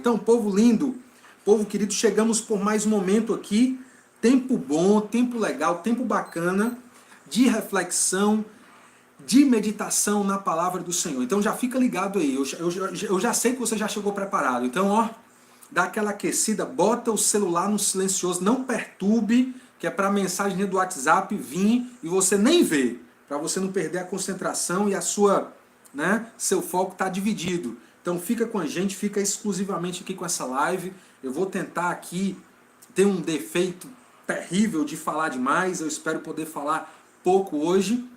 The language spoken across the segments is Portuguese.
Então, povo lindo, povo querido, chegamos por mais um momento aqui, tempo bom, tempo legal, tempo bacana, de reflexão, de meditação na palavra do Senhor. Então já fica ligado aí, eu já sei que você já chegou preparado. Então, ó, dá aquela aquecida, bota o celular no silencioso, não perturbe, que é para a mensagem do WhatsApp vir e você nem vê, para você não perder a concentração e a sua, né, seu foco está dividido. Então fica com a gente, fica exclusivamente aqui com essa live. Eu vou tentar aqui ter um defeito terrível de falar demais, eu espero poder falar pouco hoje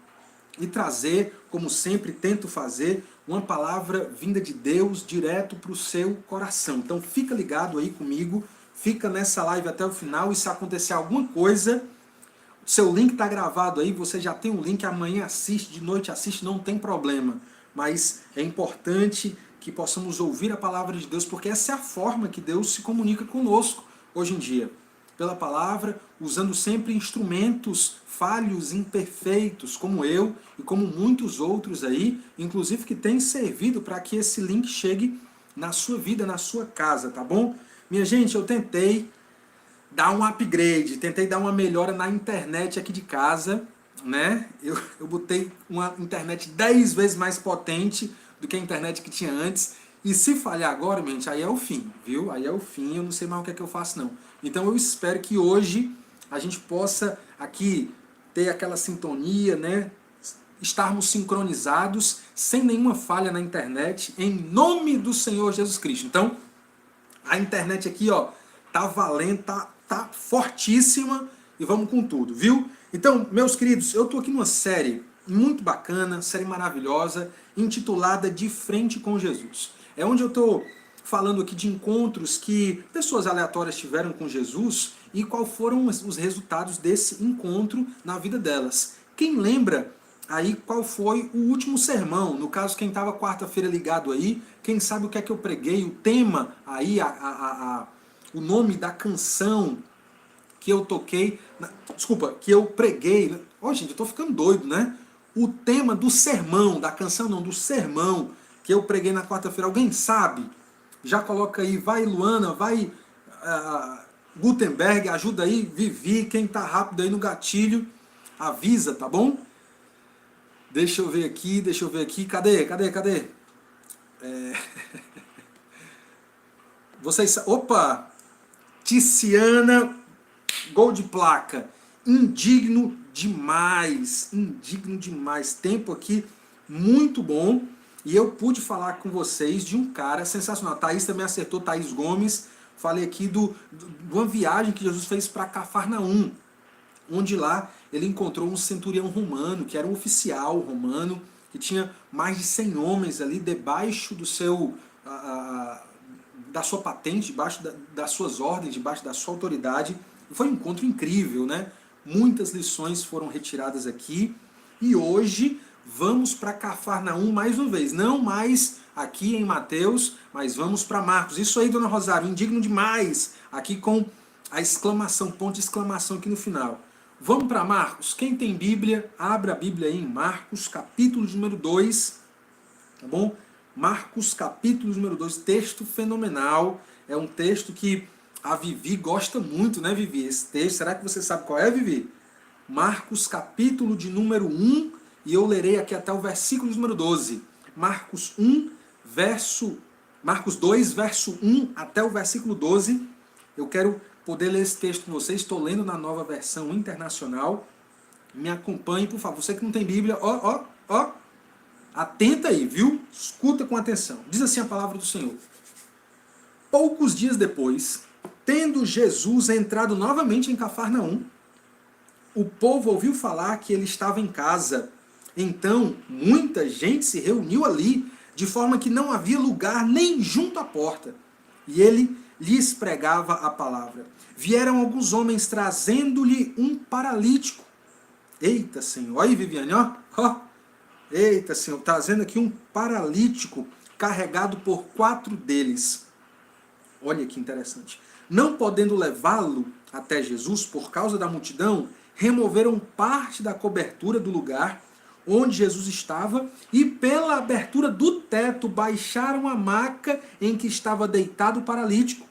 e trazer, como sempre tento fazer, uma palavra vinda de Deus direto para o seu coração. Então fica ligado aí comigo, fica nessa live até o final e se acontecer alguma coisa, seu link está gravado aí, você já tem um link, amanhã assiste, de noite assiste, não tem problema. Mas é importante que possamos ouvir a palavra de Deus, porque essa é a forma que Deus se comunica conosco hoje em dia. Pela palavra, usando sempre instrumentos falhos, imperfeitos, como eu e como muitos outros aí, inclusive que têm servido para que esse link chegue na sua vida, na sua casa, tá bom? Minha gente, eu tentei dar um upgrade, tentei dar uma melhora na internet aqui de casa, né? Eu botei uma internet 10 vezes mais potente do que a internet que tinha antes. E se falhar agora, minha gente, aí é o fim, viu? Aí é o fim, eu não sei mais o que é que eu faço não. Então eu espero que hoje a gente possa aqui ter aquela sintonia, né? Estarmos sincronizados, sem nenhuma falha na internet, em nome do Senhor Jesus Cristo. Então, a internet aqui, ó, tá valendo, tá fortíssima e vamos com tudo, viu? Então, meus queridos, eu tô aqui numa série muito bacana, série maravilhosa, intitulada De Frente com Jesus. É onde eu tô falando aqui de encontros que pessoas aleatórias tiveram com Jesus e quais foram os resultados desse encontro na vida delas. Quem lembra aí qual foi o último sermão? No caso, quem estava quarta-feira ligado aí, quem sabe o que é que eu preguei, o tema aí, o nome da canção que eu toquei, desculpa, que eu preguei. Ó, gente, eu tô ficando doido, né? O tema do sermão, da canção não, do sermão que eu preguei na quarta-feira. Alguém sabe? Já coloca aí, vai Luana, vai Gutenberg, ajuda aí, Vivi, quem tá rápido aí no gatilho, avisa, tá bom? Deixa eu ver aqui, cadê? Vocês, opa, Ticiana, gol de placa, indigno demais, tempo aqui muito bom, e eu pude falar com vocês de um cara sensacional. Thaís também acertou, Thaís Gomes, falei aqui de uma viagem que Jesus fez para Cafarnaum, onde lá ele encontrou um centurião romano, que era um oficial romano, que tinha mais de 100 homens ali debaixo do seu, da sua patente, debaixo das suas ordens, debaixo da sua autoridade. Foi um encontro incrível, né? Muitas lições foram retiradas aqui. E hoje vamos para Cafarnaum mais uma vez. Não mais aqui em Mateus, mas vamos para Marcos. Isso aí, dona Rosário, indigno demais. Aqui com a exclamação, ponto de exclamação aqui no final. Vamos para Marcos. Quem tem Bíblia, abra a Bíblia aí em Marcos, capítulo número 2. Tá bom? Marcos, capítulo número 2. Texto fenomenal. É um texto que a Vivi gosta muito, né, Vivi? Esse texto, será que você sabe qual é, Vivi? Marcos, capítulo de número 1, e eu lerei aqui até o versículo número 12. Marcos 2, verso 1 até o versículo 12. Eu quero poder ler esse texto com vocês, estou lendo na Nova Versão Internacional. Me acompanhe, por favor. Você que não tem Bíblia, ó, atenta aí, viu? Escuta com atenção. Diz assim a palavra do Senhor. Poucos dias depois, tendo Jesus entrado novamente em Cafarnaum, o povo ouviu falar que ele estava em casa. Então, muita gente se reuniu ali, de forma que não havia lugar nem junto à porta. E ele lhes pregava a palavra. Vieram alguns homens trazendo-lhe um paralítico. Eita, Senhor. Olha aí, Viviane, ó. Eita, Senhor. Trazendo aqui um paralítico carregado por 4 deles. Olha que interessante. Não podendo levá-lo até Jesus por causa da multidão, removeram parte da cobertura do lugar onde Jesus estava e pela abertura do teto baixaram a maca em que estava deitado o paralítico.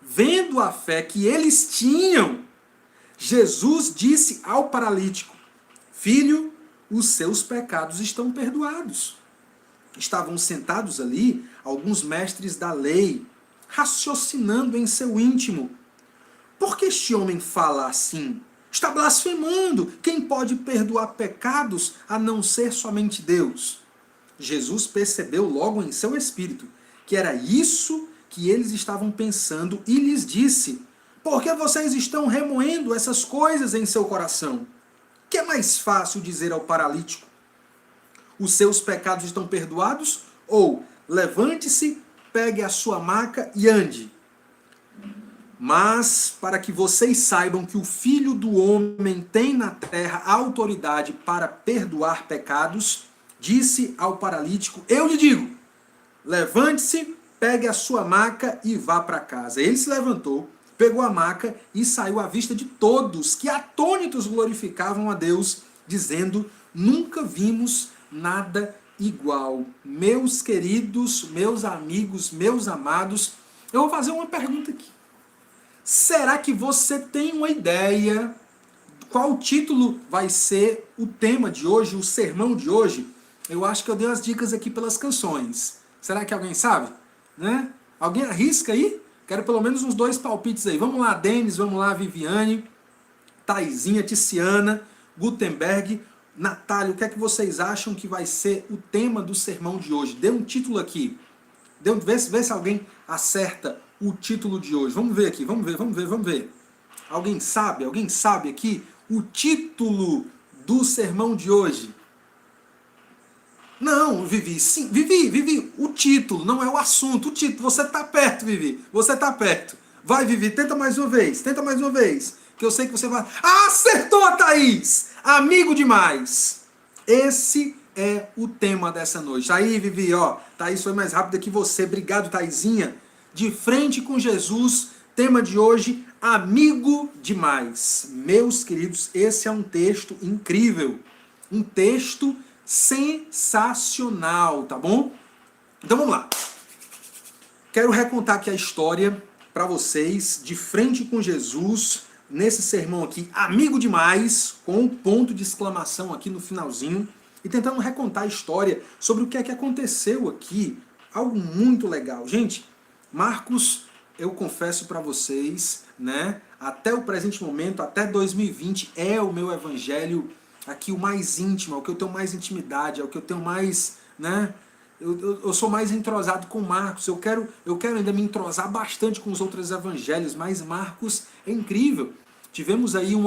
Vendo a fé que eles tinham, Jesus disse ao paralítico: Filho, os seus pecados estão perdoados. Estavam sentados ali alguns mestres da lei, raciocinando em seu íntimo: por que este homem fala assim? Está blasfemando. Quem pode perdoar pecados a não ser somente Deus? Jesus percebeu logo em seu espírito que era isso que eles estavam pensando e lhes disse: por que vocês estão remoendo essas coisas em seu coração? Que é mais fácil dizer ao paralítico: os seus pecados estão perdoados? Ou levante-se, pegue a sua maca e ande. Mas para que vocês saibam que o Filho do Homem tem na terra autoridade para perdoar pecados, disse ao paralítico: eu lhe digo, levante-se, pegue a sua maca e vá para casa. Ele se levantou, pegou a maca e saiu à vista de todos, que atônitos glorificavam a Deus, dizendo: nunca vimos nada igual. Meus queridos, meus amigos, meus amados, eu vou fazer uma pergunta aqui. Será que você tem uma ideia qual título vai ser o tema de hoje, o sermão de hoje? Eu acho que eu dei as dicas aqui pelas canções. Será que alguém sabe? Né? Alguém arrisca aí? Quero pelo menos uns 2 palpites aí. Vamos lá, Denis, vamos lá, Viviane, Taizinha, Ticiana, Gutenberg, Natália, o que é que vocês acham que vai ser o tema do sermão de hoje? Dê um título aqui. Vê se alguém acerta o título de hoje. Vamos ver aqui, vamos ver. Alguém sabe aqui o título do sermão de hoje? Não, Vivi, sim, Vivi, o título, não é o assunto, o título, você está perto, Vivi, você está perto. Vai, Vivi, tenta mais uma vez, que eu sei que você vai... Acertou, Thaís! Amigo demais! Esse é o tema dessa noite. Aí, Vivi, ó, Thaís foi mais rápida que você, obrigado, Thaizinha. De frente com Jesus, tema de hoje, amigo demais. Meus queridos, esse é um texto incrível, um texto sensacional, tá bom? Então vamos lá. Quero recontar aqui a história para vocês, de frente com Jesus, nesse sermão aqui, amigo demais, com um ponto de exclamação aqui no finalzinho, e tentando recontar a história sobre o que é que aconteceu aqui, algo muito legal. Gente, Marcos, eu confesso para vocês, né, até o presente momento, até 2020, é o meu evangelho aqui o mais íntimo, é o que eu tenho mais intimidade, é o que eu tenho mais, né, eu sou mais entrosado com Marcos, eu quero ainda me entrosar bastante com os outros evangelhos, mas Marcos é incrível. Tivemos aí um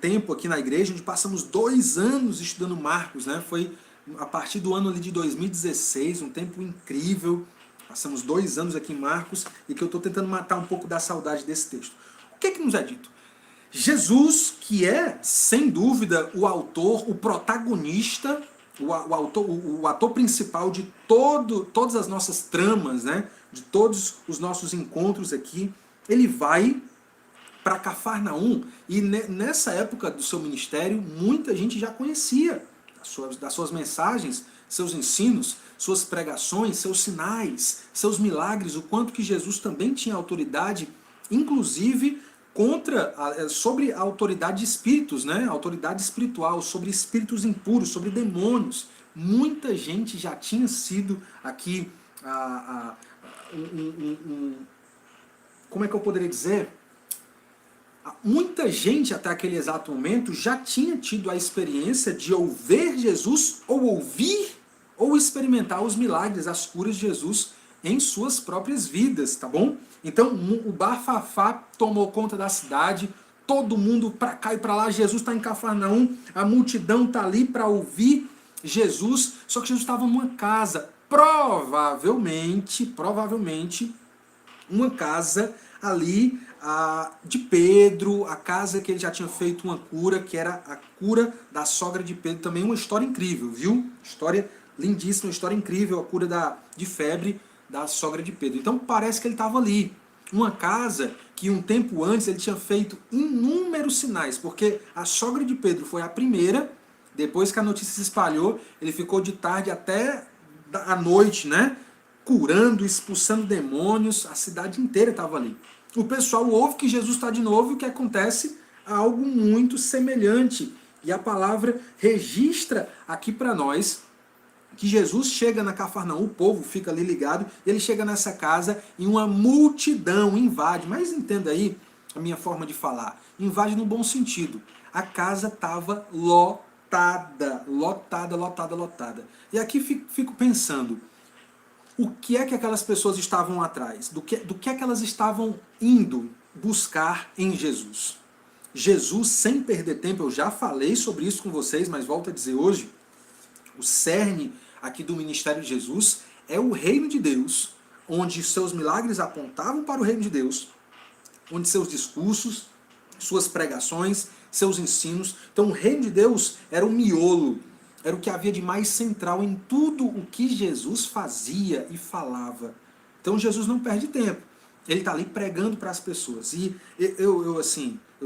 tempo aqui na igreja onde passamos 2 anos estudando Marcos, né? Foi a partir do ano ali de 2016, um tempo incrível. Passamos 2 anos aqui em Marcos e que eu estou tentando matar um pouco da saudade desse texto. O que é que nos é dito? Jesus, que é, sem dúvida, o autor, o protagonista, o ator principal de todas as nossas tramas, né? De todos os nossos encontros aqui, ele vai para Cafarnaum e nessa época do seu ministério, muita gente já conhecia das suas mensagens, seus ensinos, suas pregações, seus sinais, seus milagres, o quanto que Jesus também tinha autoridade, inclusive sobre a autoridade de espíritos, né? Autoridade espiritual, sobre espíritos impuros, sobre demônios. Muita gente já tinha sido aqui, como é que eu poderia dizer? Muita gente até aquele exato momento já tinha tido a experiência de ouvir Jesus, ou ouvir, ou experimentar os milagres, as curas de Jesus em suas próprias vidas, tá bom? Então o bafafá tomou conta da cidade, todo mundo para cá e para lá, Jesus está em Cafarnaum, a multidão está ali para ouvir Jesus, só que Jesus estava numa casa, provavelmente, uma casa ali de Pedro, a casa que ele já tinha feito uma cura, que era a cura da sogra de Pedro, também uma história incrível, viu? História lindíssima, história incrível, a cura de febre da sogra de Pedro. Então parece que ele estava ali. Uma casa que um tempo antes ele tinha feito inúmeros sinais, porque a sogra de Pedro foi a primeira, depois que a notícia se espalhou, ele ficou de tarde até à noite, né? Curando, expulsando demônios, a cidade inteira estava ali. O pessoal ouve que Jesus está de novo e o que acontece? Algo muito semelhante. E a palavra registra aqui para nós que Jesus chega na Cafarnaum, o povo fica ali ligado, ele chega nessa casa e uma multidão invade. Mas entenda aí a minha forma de falar. Invade no bom sentido. A casa estava lotada, lotada, lotada, lotada. E aqui fico pensando, o que é que aquelas pessoas estavam atrás? Do que é que elas estavam indo buscar em Jesus? Jesus, sem perder tempo, eu já falei sobre isso com vocês, mas volto a dizer hoje, o cerne aqui do ministério de Jesus é o reino de Deus, onde seus milagres apontavam para o reino de Deus, onde seus discursos, suas pregações, seus ensinos. Então o reino de Deus era o miolo, era o que havia de mais central em tudo o que Jesus fazia e falava. Então Jesus não perde tempo. Ele está ali pregando para as pessoas. E eu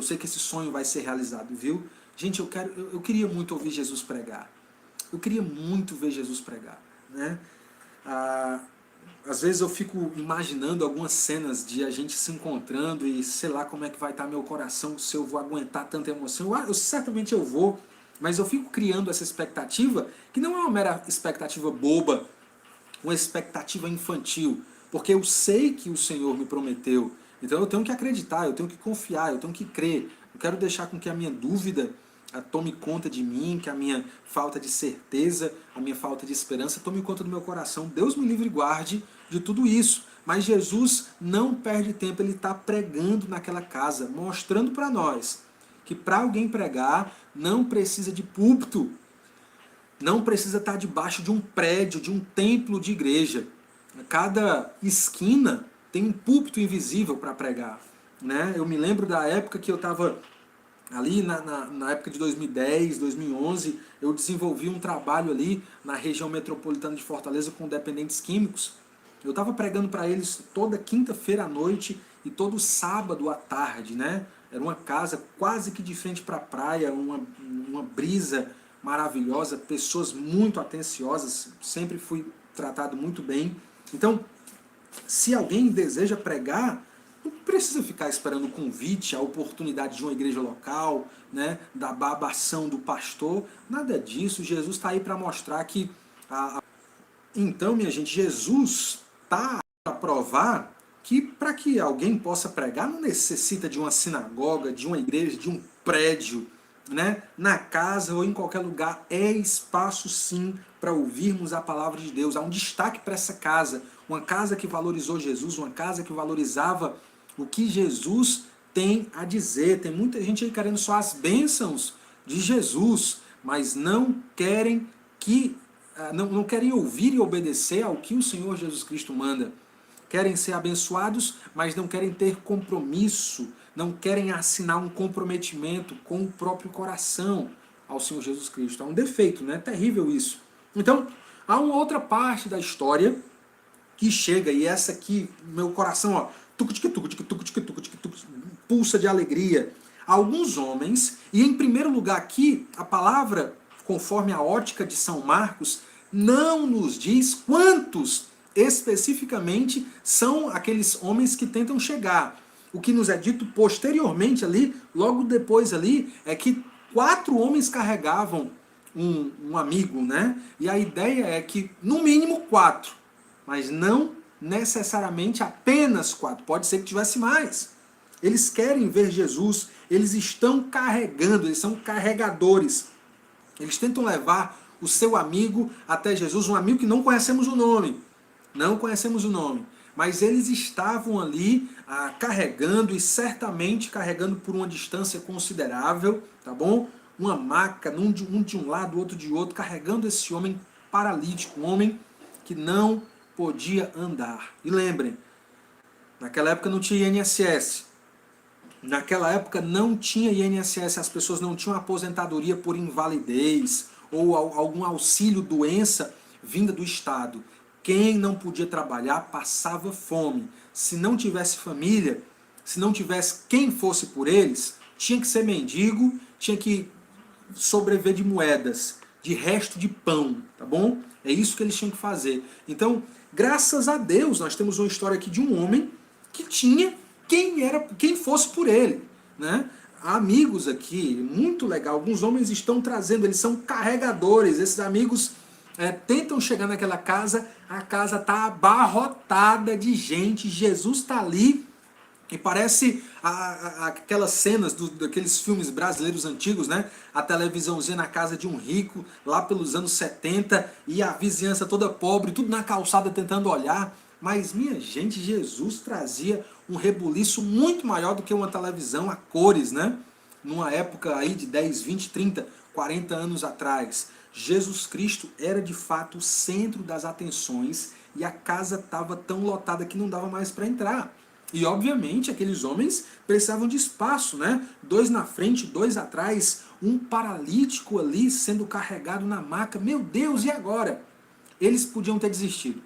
sei que esse sonho vai ser realizado, viu? Gente, eu queria muito ouvir Jesus pregar. Eu queria muito ver Jesus pregar, né? Às vezes eu fico imaginando algumas cenas de a gente se encontrando e sei lá como é que vai estar meu coração, se eu vou aguentar tanta emoção. Certamente eu vou, mas eu fico criando essa expectativa, que não é uma mera expectativa boba, uma expectativa infantil, porque eu sei que o Senhor me prometeu, então eu tenho que acreditar, eu tenho que confiar, eu tenho que crer. Eu quero deixar com que a minha dúvida tome conta de mim, que a minha falta de certeza, a minha falta de esperança tome conta do meu coração. Deus me livre e guarde de tudo isso. Mas Jesus não perde tempo, ele está pregando naquela casa, mostrando para nós que para alguém pregar não precisa de púlpito, não precisa estar debaixo de um prédio, de um templo de igreja. Cada esquina tem um púlpito invisível para pregar, né? Eu me lembro da época que eu estava ali na época de 2010, 2011, eu desenvolvi um trabalho ali na região metropolitana de Fortaleza com dependentes químicos. Eu estava pregando para eles toda quinta-feira à noite e todo sábado à tarde, né? Era uma casa quase que de frente para a praia, uma brisa maravilhosa, pessoas muito atenciosas, sempre fui tratado muito bem. Então, se alguém deseja pregar, não precisa ficar esperando o convite, a oportunidade de uma igreja local, né, da babação do pastor, nada disso. Jesus está aí para mostrar que... Então, minha gente, Jesus está para provar que para que alguém possa pregar não necessita de uma sinagoga, de uma igreja, de um prédio, né? Na casa ou em qualquer lugar é espaço sim para ouvirmos a palavra de Deus. Há um destaque para essa casa, uma casa que valorizou Jesus, uma casa que valorizava o que Jesus tem a dizer. Tem muita gente aí querendo só as bênçãos de Jesus, mas não querem não querem ouvir e obedecer ao que o Senhor Jesus Cristo manda. Querem ser abençoados, mas não querem ter compromisso, não querem assinar um comprometimento com o próprio coração ao Senhor Jesus Cristo. É um defeito, né? É terrível isso. Então, há uma outra parte da história que chega, e essa aqui, meu coração, ó, pulsa de alegria. Alguns homens, e em primeiro lugar aqui, a palavra, conforme a ótica de São Marcos, não nos diz quantos especificamente são aqueles homens que tentam chegar. O que nos é dito posteriormente ali, logo depois ali, é que 4 homens carregavam um amigo, né? E a ideia é que, no mínimo 4, mas não necessariamente apenas 4, pode ser que tivesse mais. Eles querem ver Jesus, eles estão carregando, eles são carregadores. Eles tentam levar o seu amigo até Jesus, um amigo que não conhecemos o nome. Não conhecemos o nome. Mas eles estavam ali carregando, e certamente carregando por uma distância considerável, tá bom? Uma maca, um de um lado, outro de outro, carregando esse homem paralítico, um homem que não podia andar. E lembrem, naquela época não tinha INSS. Naquela época não tinha INSS, as pessoas não tinham aposentadoria por invalidez ou algum auxílio doença vinda do Estado. Quem não podia trabalhar passava fome. Se não tivesse família, se não tivesse quem fosse por eles, tinha que ser mendigo, tinha que sobreviver de moedas, de resto de pão, tá bom? É isso que eles tinham que fazer. Então, graças a Deus, nós temos uma história aqui de um homem que tinha quem fosse por ele, né? Há amigos aqui, muito legal. Alguns homens estão trazendo, eles são carregadores. Esses amigos tentam chegar naquela casa, a casa está abarrotada de gente. Jesus está ali. E parece aquelas cenas daqueles filmes brasileiros antigos, né? A televisãozinha na casa de um rico, lá pelos anos 70, e a vizinhança toda pobre, tudo na calçada tentando olhar. Mas, minha gente, Jesus trazia um rebuliço muito maior do que uma televisão a cores, né? Numa época aí de 10, 20, 30, 40 anos atrás. Jesus Cristo era de fato o centro das atenções e a casa estava tão lotada que não dava mais para entrar. E obviamente aqueles homens precisavam de espaço, né? 2 na frente, 2 atrás, um paralítico ali sendo carregado na maca. Meu Deus, e agora? Eles podiam ter desistido.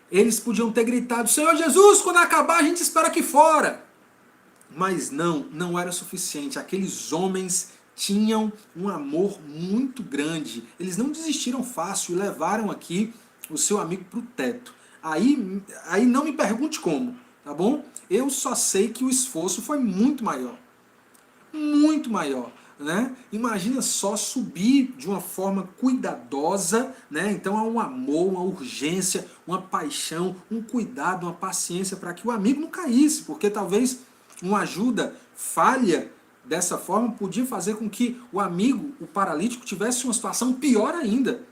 Eles podiam ter gritado: Senhor Jesus, quando acabar a gente espera aqui fora. Mas não era suficiente. Aqueles homens tinham um amor muito grande. Eles não desistiram fácil e levaram aqui o seu amigo para o teto. Aí não me pergunte como, tá bom? Eu só sei que o esforço foi muito maior. Muito maior. Né? Imagina só subir de uma forma cuidadosa, né? Então há um amor, uma urgência, uma paixão, um cuidado, uma paciência para que o amigo não caísse, porque talvez uma ajuda falha dessa forma podia fazer com que o amigo, o paralítico, tivesse uma situação pior ainda.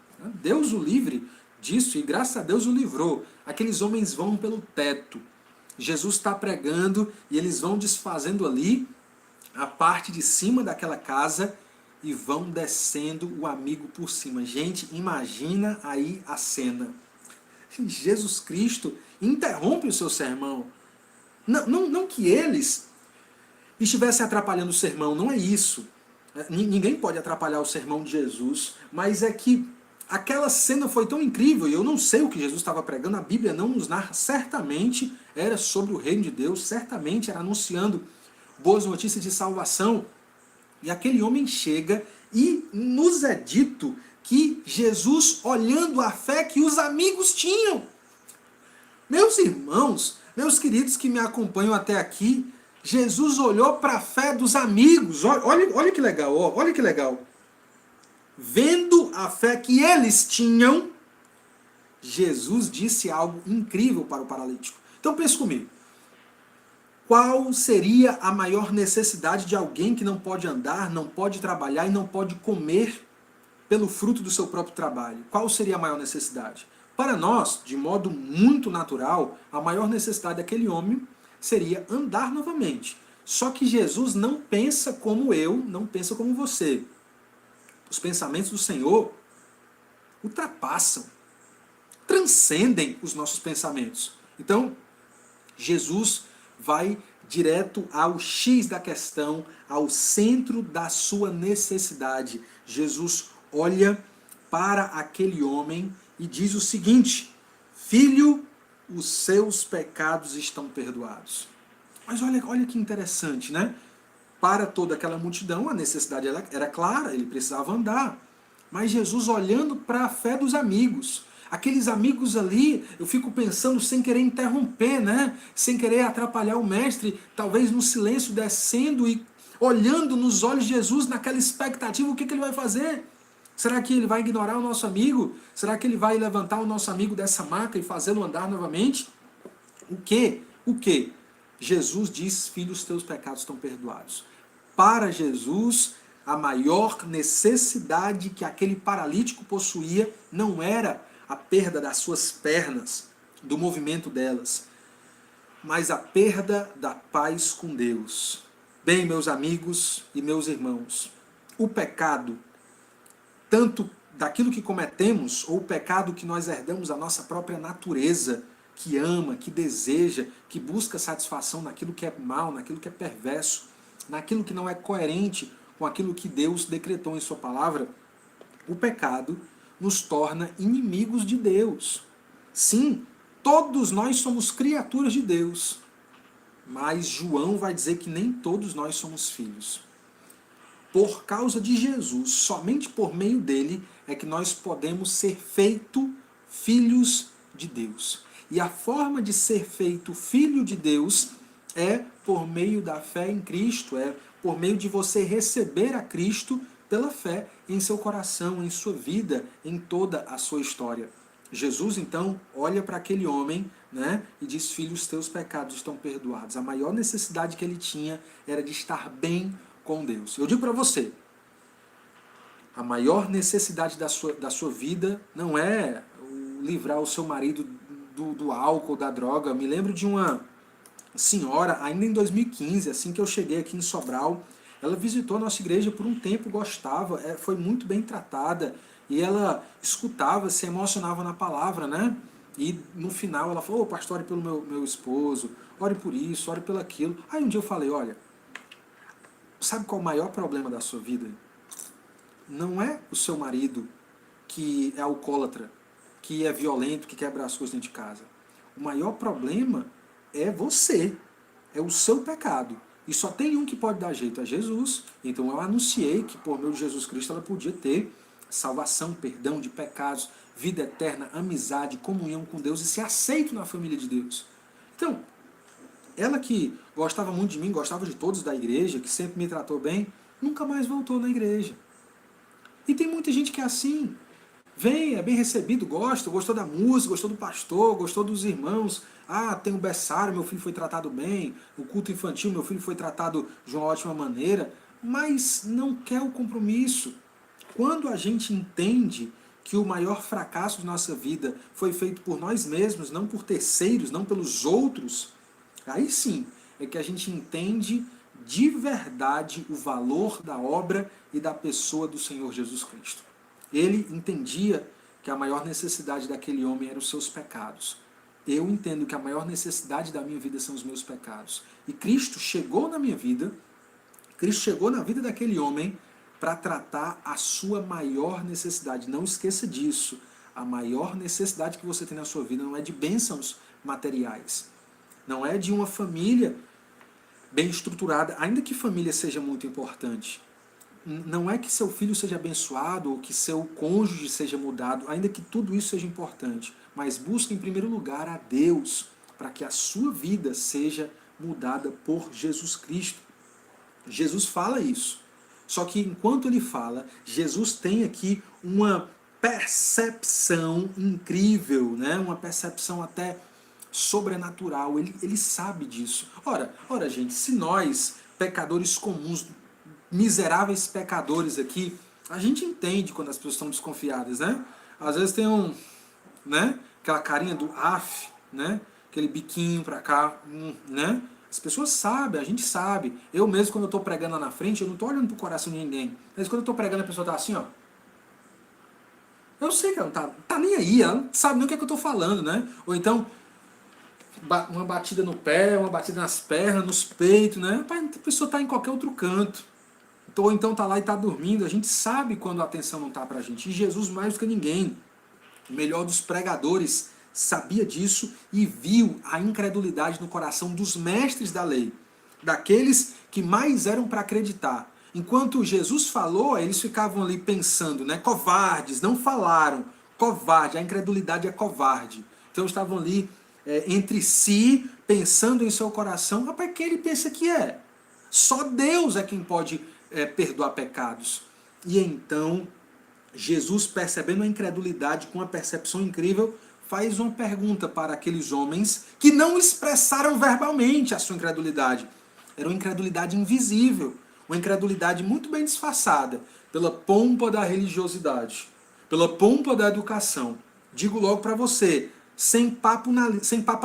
Deus o livre disso e graças a Deus o livrou. Aqueles homens vão pelo teto. Jesus está pregando e eles vão desfazendo ali a parte de cima daquela casa e vão descendo o amigo por cima. Gente, imagina aí a cena. Jesus Cristo interrompe o seu sermão. Não que eles estivessem atrapalhando o sermão, não é isso. Ninguém pode atrapalhar o sermão de Jesus, mas é que aquela cena foi tão incrível, e eu não sei o que Jesus estava pregando, a Bíblia não nos narra, certamente era sobre o reino de Deus, certamente era anunciando boas notícias de salvação. E aquele homem chega e nos é dito que Jesus, olhando a fé que os amigos tinham. Meus irmãos, meus queridos que me acompanham até aqui, Jesus olhou para a fé dos amigos. Olha que legal, olha que legal. Vendo a fé que eles tinham, Jesus disse algo incrível para o paralítico. Então pense comigo. Qual seria a maior necessidade de alguém que não pode andar, não pode trabalhar e não pode comer pelo fruto do seu próprio trabalho? Qual seria a maior necessidade? Para nós, de modo muito natural, a maior necessidade daquele homem seria andar novamente. Só que Jesus não pensa como eu, não pensa como você. Os pensamentos do Senhor ultrapassam, transcendem os nossos pensamentos. Então, Jesus vai direto ao X da questão, ao centro da sua necessidade. Jesus olha para aquele homem e diz o seguinte: filho, os seus pecados estão perdoados. Mas olha que interessante, né? Para toda aquela multidão, a necessidade era clara, ele precisava andar. Mas Jesus olhando para a fé dos amigos. Aqueles amigos ali, eu fico pensando sem querer interromper, né? Sem querer atrapalhar o mestre, talvez no silêncio descendo e olhando nos olhos de Jesus naquela expectativa, o que ele vai fazer? Será que ele vai ignorar o nosso amigo? Será que ele vai levantar o nosso amigo dessa maca e fazê-lo andar novamente? O quê? O quê? Jesus diz: filho, os teus pecados estão perdoados. Para Jesus, a maior necessidade que aquele paralítico possuía não era a perda das suas pernas, do movimento delas, mas a perda da paz com Deus. Bem, meus amigos e meus irmãos, o pecado, tanto daquilo que cometemos, ou o pecado que nós herdamos da nossa própria natureza, que ama, que deseja, que busca satisfação naquilo que é mal, naquilo que é perverso, naquilo que não é coerente com aquilo que Deus decretou em sua palavra, o pecado nos torna inimigos de Deus. Sim, todos nós somos criaturas de Deus, mas João vai dizer que nem todos nós somos filhos. Por causa de Jesus, somente por meio dele, é que nós podemos ser feitos filhos de Deus. E a forma de ser feito filho de Deus é por meio da fé em Cristo, é por meio de você receber a Cristo pela fé em seu coração, em sua vida, em toda a sua história. Jesus, então, olha para aquele homem, né, e diz: filho, os teus pecados estão perdoados. A maior necessidade que ele tinha era de estar bem com Deus. Eu digo para você, a maior necessidade da sua vida não é livrar o seu marido do álcool, da droga. Eu me lembro de uma senhora, ainda em 2015, assim que eu cheguei aqui em Sobral, ela visitou a nossa igreja por um tempo, gostava, foi muito bem tratada, e ela escutava, se emocionava na palavra, né? E no final ela falou: pastor, ore pelo meu esposo, ore por isso, ore pelo aquilo. Aí um dia eu falei: olha, sabe qual é o maior problema da sua vida? Não é o seu marido que é alcoólatra, que é violento, que quebra as coisas dentro de casa. O maior problema é você, é o seu pecado. E só tem um que pode dar jeito, é Jesus. Então eu anunciei que por meio de Jesus Cristo ela podia ter salvação, perdão de pecados, vida eterna, amizade, comunhão com Deus e ser aceito na família de Deus. Então, ela que gostava muito de mim, gostava de todos da igreja, que sempre me tratou bem, nunca mais voltou na igreja. E tem muita gente que é assim. Vem, é bem recebido, gostou da música, gostou do pastor, gostou dos irmãos. Ah, tem o berçário, meu filho foi tratado bem. O culto infantil, meu filho foi tratado de uma ótima maneira. Mas não quer o compromisso. Quando a gente entende que o maior fracasso de nossa vida foi feito por nós mesmos, não por terceiros, não pelos outros, aí sim é que a gente entende de verdade o valor da obra e da pessoa do Senhor Jesus Cristo. Ele entendia que a maior necessidade daquele homem eram os seus pecados. Eu entendo que a maior necessidade da minha vida são os meus pecados. E Cristo chegou na minha vida, Cristo chegou na vida daquele homem para tratar a sua maior necessidade. Não esqueça disso. A maior necessidade que você tem na sua vida não é de bênçãos materiais. Não é de uma família bem estruturada, ainda que família seja muito importante. Não é que seu filho seja abençoado ou que seu cônjuge seja mudado, ainda que tudo isso seja importante. Mas busque em primeiro lugar a Deus para que a sua vida seja mudada por Jesus Cristo. Jesus fala isso. Só que enquanto ele fala, Jesus tem aqui uma percepção incrível, né? Uma percepção até sobrenatural. Ele sabe disso. Ora, gente, se nós, pecadores comuns, miseráveis pecadores aqui, a gente entende quando as pessoas estão desconfiadas, né? Às vezes tem né? Aquela carinha do af, né? Aquele biquinho pra cá, né? As pessoas sabem, a gente sabe. Eu mesmo, quando eu estou pregando lá na frente, eu não estou olhando pro coração de ninguém. Mas quando eu estou pregando, a pessoa está assim, ó. Eu sei que ela não tá nem aí, ela não sabe nem o que é que eu estou falando, né? Ou então, uma batida no pé, uma batida nas pernas, nos peitos, né? A pessoa está em qualquer outro canto. Ou então está lá e está dormindo. A gente sabe quando a atenção não está para a gente. E Jesus, mais do que ninguém, o melhor dos pregadores, sabia disso e viu a incredulidade no coração dos mestres da lei, daqueles que mais eram para acreditar. Enquanto Jesus falou, eles ficavam ali pensando, né? Covardes, não falaram. Covarde, a incredulidade é covarde. Então estavam ali entre si, pensando em seu coração, rapaz, que ele pensa que é? Só Deus é quem pode perdoar pecados. E então, Jesus, percebendo a incredulidade com uma percepção incrível, faz uma pergunta para aqueles homens que não expressaram verbalmente a sua incredulidade. Era uma incredulidade invisível, uma incredulidade muito bem disfarçada pela pompa da religiosidade, pela pompa da educação. Digo logo para você, sem papa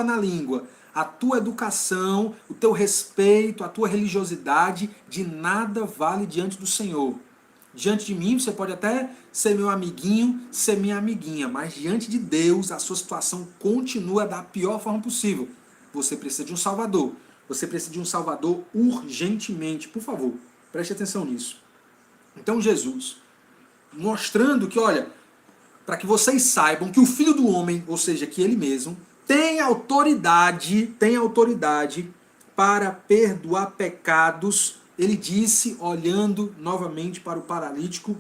na língua, a tua educação, o teu respeito, a tua religiosidade, de nada vale diante do Senhor. Diante de mim, você pode até ser meu amiguinho, ser minha amiguinha, mas diante de Deus, a sua situação continua da pior forma possível. Você precisa de um Salvador. Você precisa de um Salvador urgentemente. Por favor, preste atenção nisso. Então Jesus, mostrando que, olha, para que vocês saibam que o Filho do Homem, ou seja, que ele mesmo, tem autoridade para perdoar pecados. Ele disse, olhando novamente para o paralítico,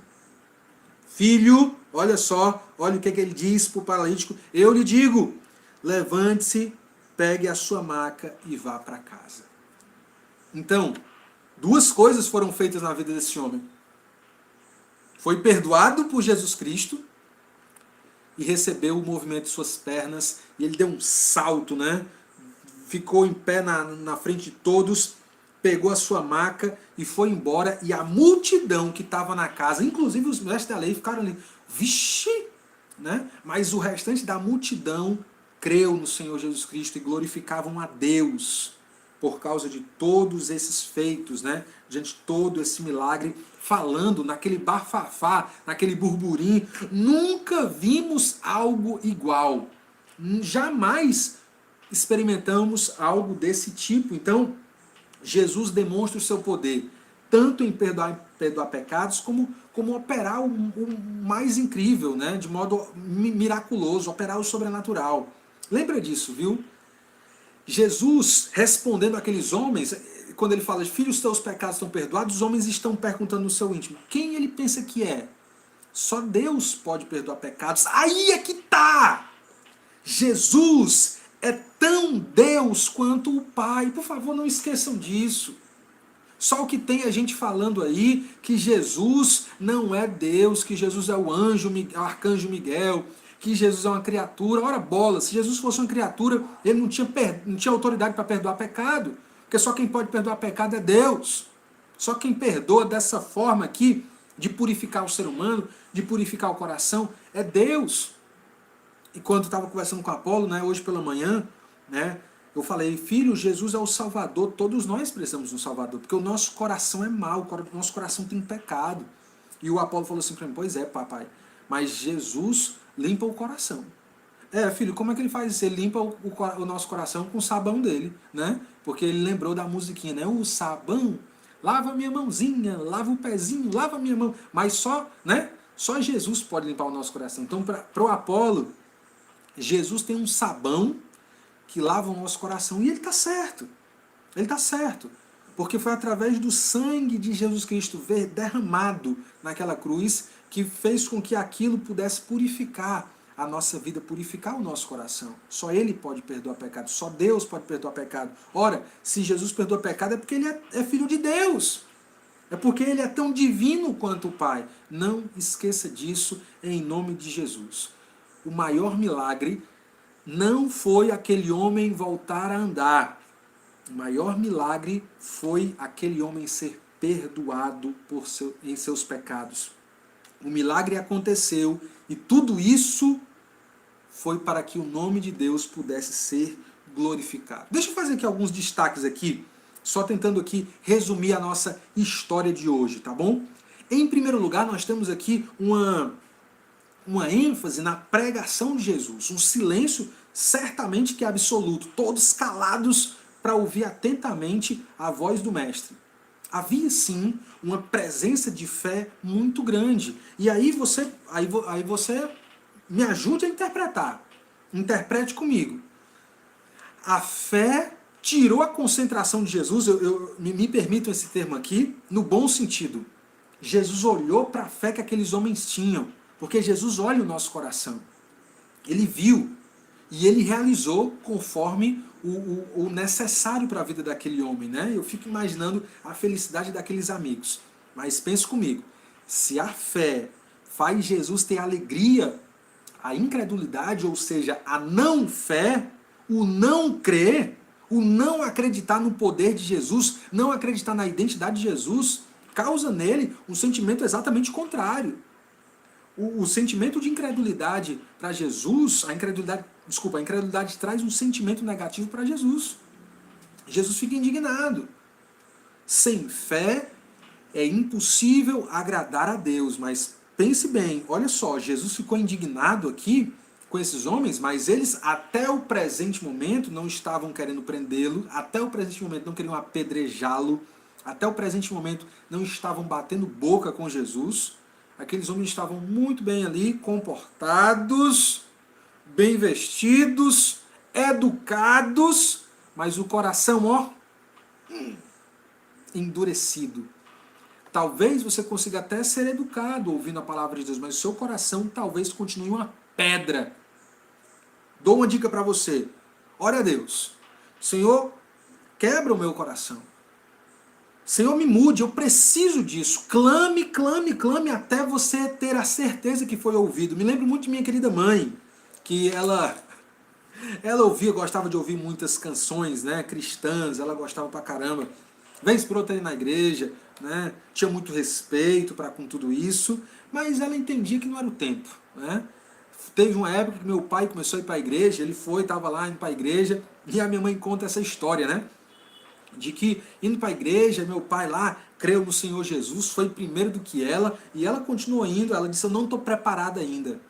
filho, olha só, olha o que ele diz para o paralítico, eu lhe digo, levante-se, pegue a sua maca e vá para casa. Então, duas coisas foram feitas na vida desse homem. Foi perdoado por Jesus Cristo e recebeu o movimento de suas pernas, e ele deu um salto, né? Ficou em pé na frente de todos, pegou a sua maca e foi embora, e a multidão que estava na casa, inclusive os mestres da lei, ficaram ali, vixe, né? Mas o restante da multidão creu no Senhor Jesus Cristo e glorificavam a Deus por causa de todos esses feitos, né? Diante de todo esse milagre, falando naquele bafafá, naquele burburinho, nunca vimos algo igual. Jamais experimentamos algo desse tipo. Então, Jesus demonstra o seu poder, tanto em perdoar pecados, como operar o mais incrível, né? De modo miraculoso, operar o sobrenatural. Lembra disso, viu? Jesus respondendo àqueles homens, quando ele fala, filhos, teus pecados estão perdoados, os homens estão perguntando no seu íntimo, quem ele pensa que é? Só Deus pode perdoar pecados. Aí é que tá! Jesus é tão Deus quanto o Pai. Por favor, não esqueçam disso. Só o que tem a gente falando aí que Jesus não é Deus, que Jesus é o arcanjo Miguel, que Jesus é uma criatura. Ora bola, se Jesus fosse uma criatura, ele não tinha autoridade para perdoar pecado, porque só quem pode perdoar pecado é Deus. Só quem perdoa dessa forma aqui, de purificar o ser humano, de purificar o coração, é Deus. E quando eu estava conversando com o Apolo, né, hoje pela manhã, né, eu falei, filho, Jesus é o Salvador, todos nós precisamos de um Salvador, porque o nosso coração é mau, o nosso coração tem pecado. E o Apolo falou assim para mim, pois é, papai, mas Jesus limpa o coração. É, filho, como é que ele faz isso? Ele limpa o nosso coração com o sabão dele, né? Porque ele lembrou da musiquinha, né? O sabão, lava minha mãozinha, lava o pezinho, lava minha mão. Mas só, né? Só Jesus pode limpar o nosso coração. Então, para o Apolo, Jesus tem um sabão que lava o nosso coração. E ele está certo. Ele está certo. Porque foi através do sangue de Jesus Cristo derramado naquela cruz que fez com que aquilo pudesse purificar a nossa vida, purificar o nosso coração. Só Ele pode perdoar pecado. Só Deus pode perdoar pecado. Ora, se Jesus perdoa pecado é porque Ele é filho de Deus. É porque Ele é tão divino quanto o Pai. Não esqueça disso em nome de Jesus. O maior milagre não foi aquele homem voltar a andar. O maior milagre foi aquele homem ser perdoado em seus pecados. O milagre aconteceu e tudo isso foi para que o nome de Deus pudesse ser glorificado. Deixa eu fazer aqui alguns destaques aqui, só tentando aqui resumir a nossa história de hoje, tá bom? Em primeiro lugar, nós temos aqui uma ênfase na pregação de Jesus, um silêncio certamente que é absoluto, todos calados para ouvir atentamente a voz do Mestre. Havia sim uma presença de fé muito grande. E aí você me ajude a interpretar. Interprete comigo. A fé tirou a concentração de Jesus, me permitam esse termo aqui, no bom sentido. Jesus olhou para a fé que aqueles homens tinham, porque Jesus olha o nosso coração. Ele viu e ele realizou conforme o necessário para a vida daquele homem, né? Eu fico imaginando a felicidade daqueles amigos. Mas pense comigo, se a fé faz Jesus ter alegria, a incredulidade, ou seja, a não fé, o não crer, o não acreditar no poder de Jesus, não acreditar na identidade de Jesus, causa nele um sentimento exatamente contrário. O sentimento de incredulidade para Jesus, a incredulidade traz um sentimento negativo para Jesus. Jesus fica indignado. Sem fé é impossível agradar a Deus, mas pense bem, olha só, Jesus ficou indignado aqui com esses homens, mas eles até o presente momento não estavam querendo prendê-lo, até o presente momento não queriam apedrejá-lo, até o presente momento não estavam batendo boca com Jesus. Aqueles homens estavam muito bem ali, comportados, bem vestidos, educados, mas o coração, ó, endurecido. Talvez você consiga até ser educado ouvindo a palavra de Deus, mas o seu coração talvez continue uma pedra. Dou uma dica para você. Ore a Deus. Senhor, quebra o meu coração. Senhor, me mude, eu preciso disso. Clame, clame, clame até você ter a certeza que foi ouvido. Me lembro muito de minha querida mãe, que ela ouvia, gostava de ouvir muitas canções, né, cristãs, ela gostava pra caramba. Vez por outra ir na igreja, né, tinha muito respeito para com tudo isso, mas ela entendia que não era o tempo, né? Teve uma época que meu pai começou a ir para a igreja, ele foi, estava lá indo para a igreja, e a minha mãe conta essa história, né? De que indo para a igreja, meu pai lá creu no Senhor Jesus, foi primeiro do que ela, e ela continuou indo, ela disse, eu não estou preparada ainda.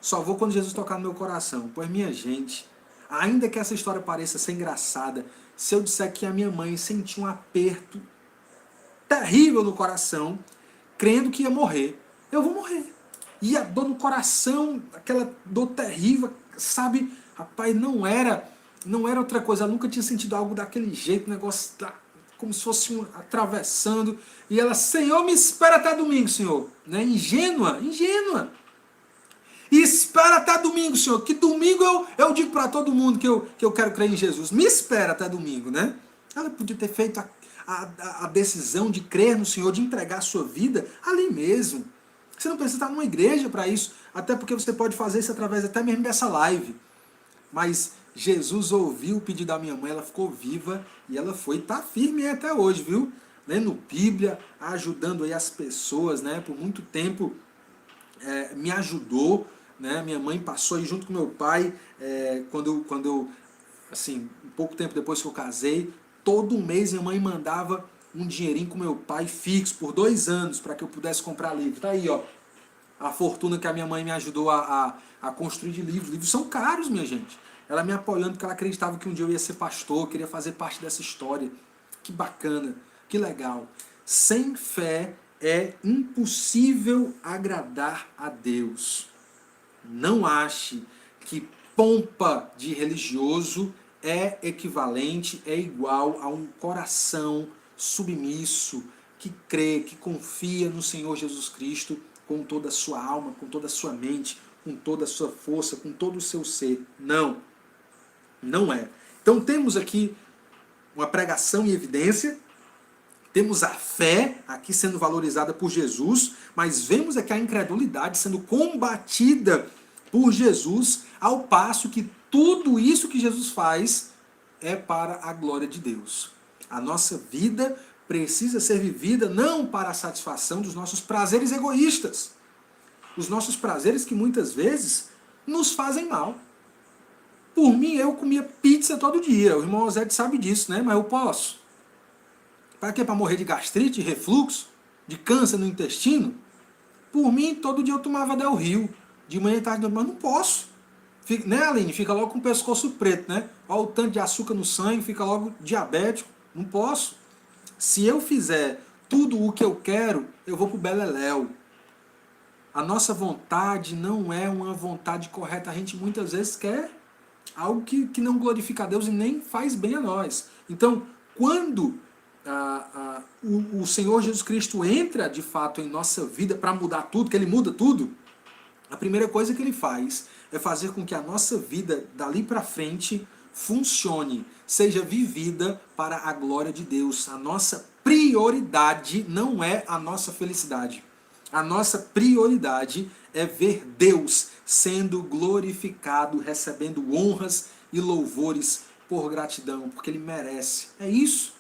Só vou quando Jesus tocar no meu coração. Pois minha gente, ainda que essa história pareça ser engraçada, se eu disser que a minha mãe sentiu um aperto terrível no coração, crendo que ia morrer, eu vou morrer. E a dor no coração, aquela dor terrível, sabe? Rapaz, não era outra coisa. Ela nunca tinha sentido algo daquele jeito, um negócio como se fosse atravessando. E ela, Senhor, me espera até domingo, Senhor. Né? Ingênua. E espera até domingo, Senhor. Que domingo eu digo para todo mundo que eu quero crer em Jesus. Me espera até domingo, né? Ela podia ter feito a decisão de crer no Senhor, de entregar a sua vida ali mesmo. Você não precisa estar numa igreja para isso, até porque você pode fazer isso através até mesmo dessa live. Mas Jesus ouviu o pedido da minha mãe, ela ficou viva e ela foi, está firme até hoje, viu? Lendo Bíblia, ajudando aí as pessoas, né? Por muito tempo me ajudou, né? Minha mãe passou aí junto com meu pai, quando assim, um pouco tempo depois que eu casei, todo mês minha mãe mandava um dinheirinho com meu pai fixo por 2 anos para que eu pudesse comprar livro. Tá aí, ó, a fortuna que a minha mãe me ajudou a construir de livros. Livros são caros, minha gente. Ela me apoiando porque ela acreditava que um dia eu ia ser pastor, queria fazer parte dessa história. Que bacana, que legal. Sem fé é impossível agradar a Deus. Não ache que pompa de religioso é equivalente, é igual a um coração submisso, que crê, que confia no Senhor Jesus Cristo com toda a sua alma, com toda a sua mente, com toda a sua força, com todo o seu ser. Não, não é. Então temos aqui uma pregação em evidência, temos a fé aqui sendo valorizada por Jesus, mas vemos aqui a incredulidade sendo combatida por Jesus, ao passo que tudo isso que Jesus faz é para a glória de Deus. A nossa vida precisa ser vivida não para a satisfação dos nossos prazeres egoístas, os nossos prazeres que muitas vezes nos fazem mal. Por mim, eu comia pizza todo dia, o irmão Zé sabe disso, né? Mas eu posso. Para quê? Para morrer de gastrite, refluxo, de câncer no intestino? Por mim, todo dia eu tomava Del Rio, de manhã e tarde, mas não posso. Fica, né, Aline? Fica logo com o pescoço preto, né? Olha o tanto de açúcar no sangue, fica logo diabético. Não posso. Se eu fizer tudo o que eu quero, eu vou pro beleléu. A nossa vontade não é uma vontade correta. A gente muitas vezes quer algo que não glorifica a Deus e nem faz bem a nós. Então, quando o Senhor Jesus Cristo entra de fato em nossa vida para mudar tudo, que Ele muda tudo, a primeira coisa que Ele faz é fazer com que a nossa vida dali para frente funcione, seja vivida para a glória de Deus. A nossa prioridade não é a nossa felicidade. A nossa prioridade é ver Deus sendo glorificado, recebendo honras e louvores por gratidão, porque Ele merece. É isso.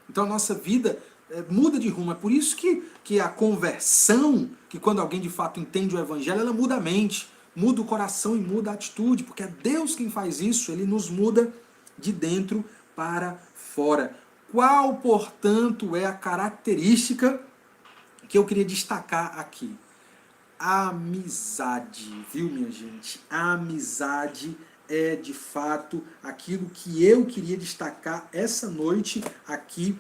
Então a nossa vida muda de rumo. É por isso que a conversão, que quando alguém de fato entende o Evangelho, ela muda a mente, muda o coração e muda a atitude, porque é Deus quem faz isso, Ele nos muda de dentro para fora. Qual, portanto, é a característica que eu queria destacar aqui? A amizade, viu, minha gente? A amizade é, de fato, aquilo que eu queria destacar essa noite aqui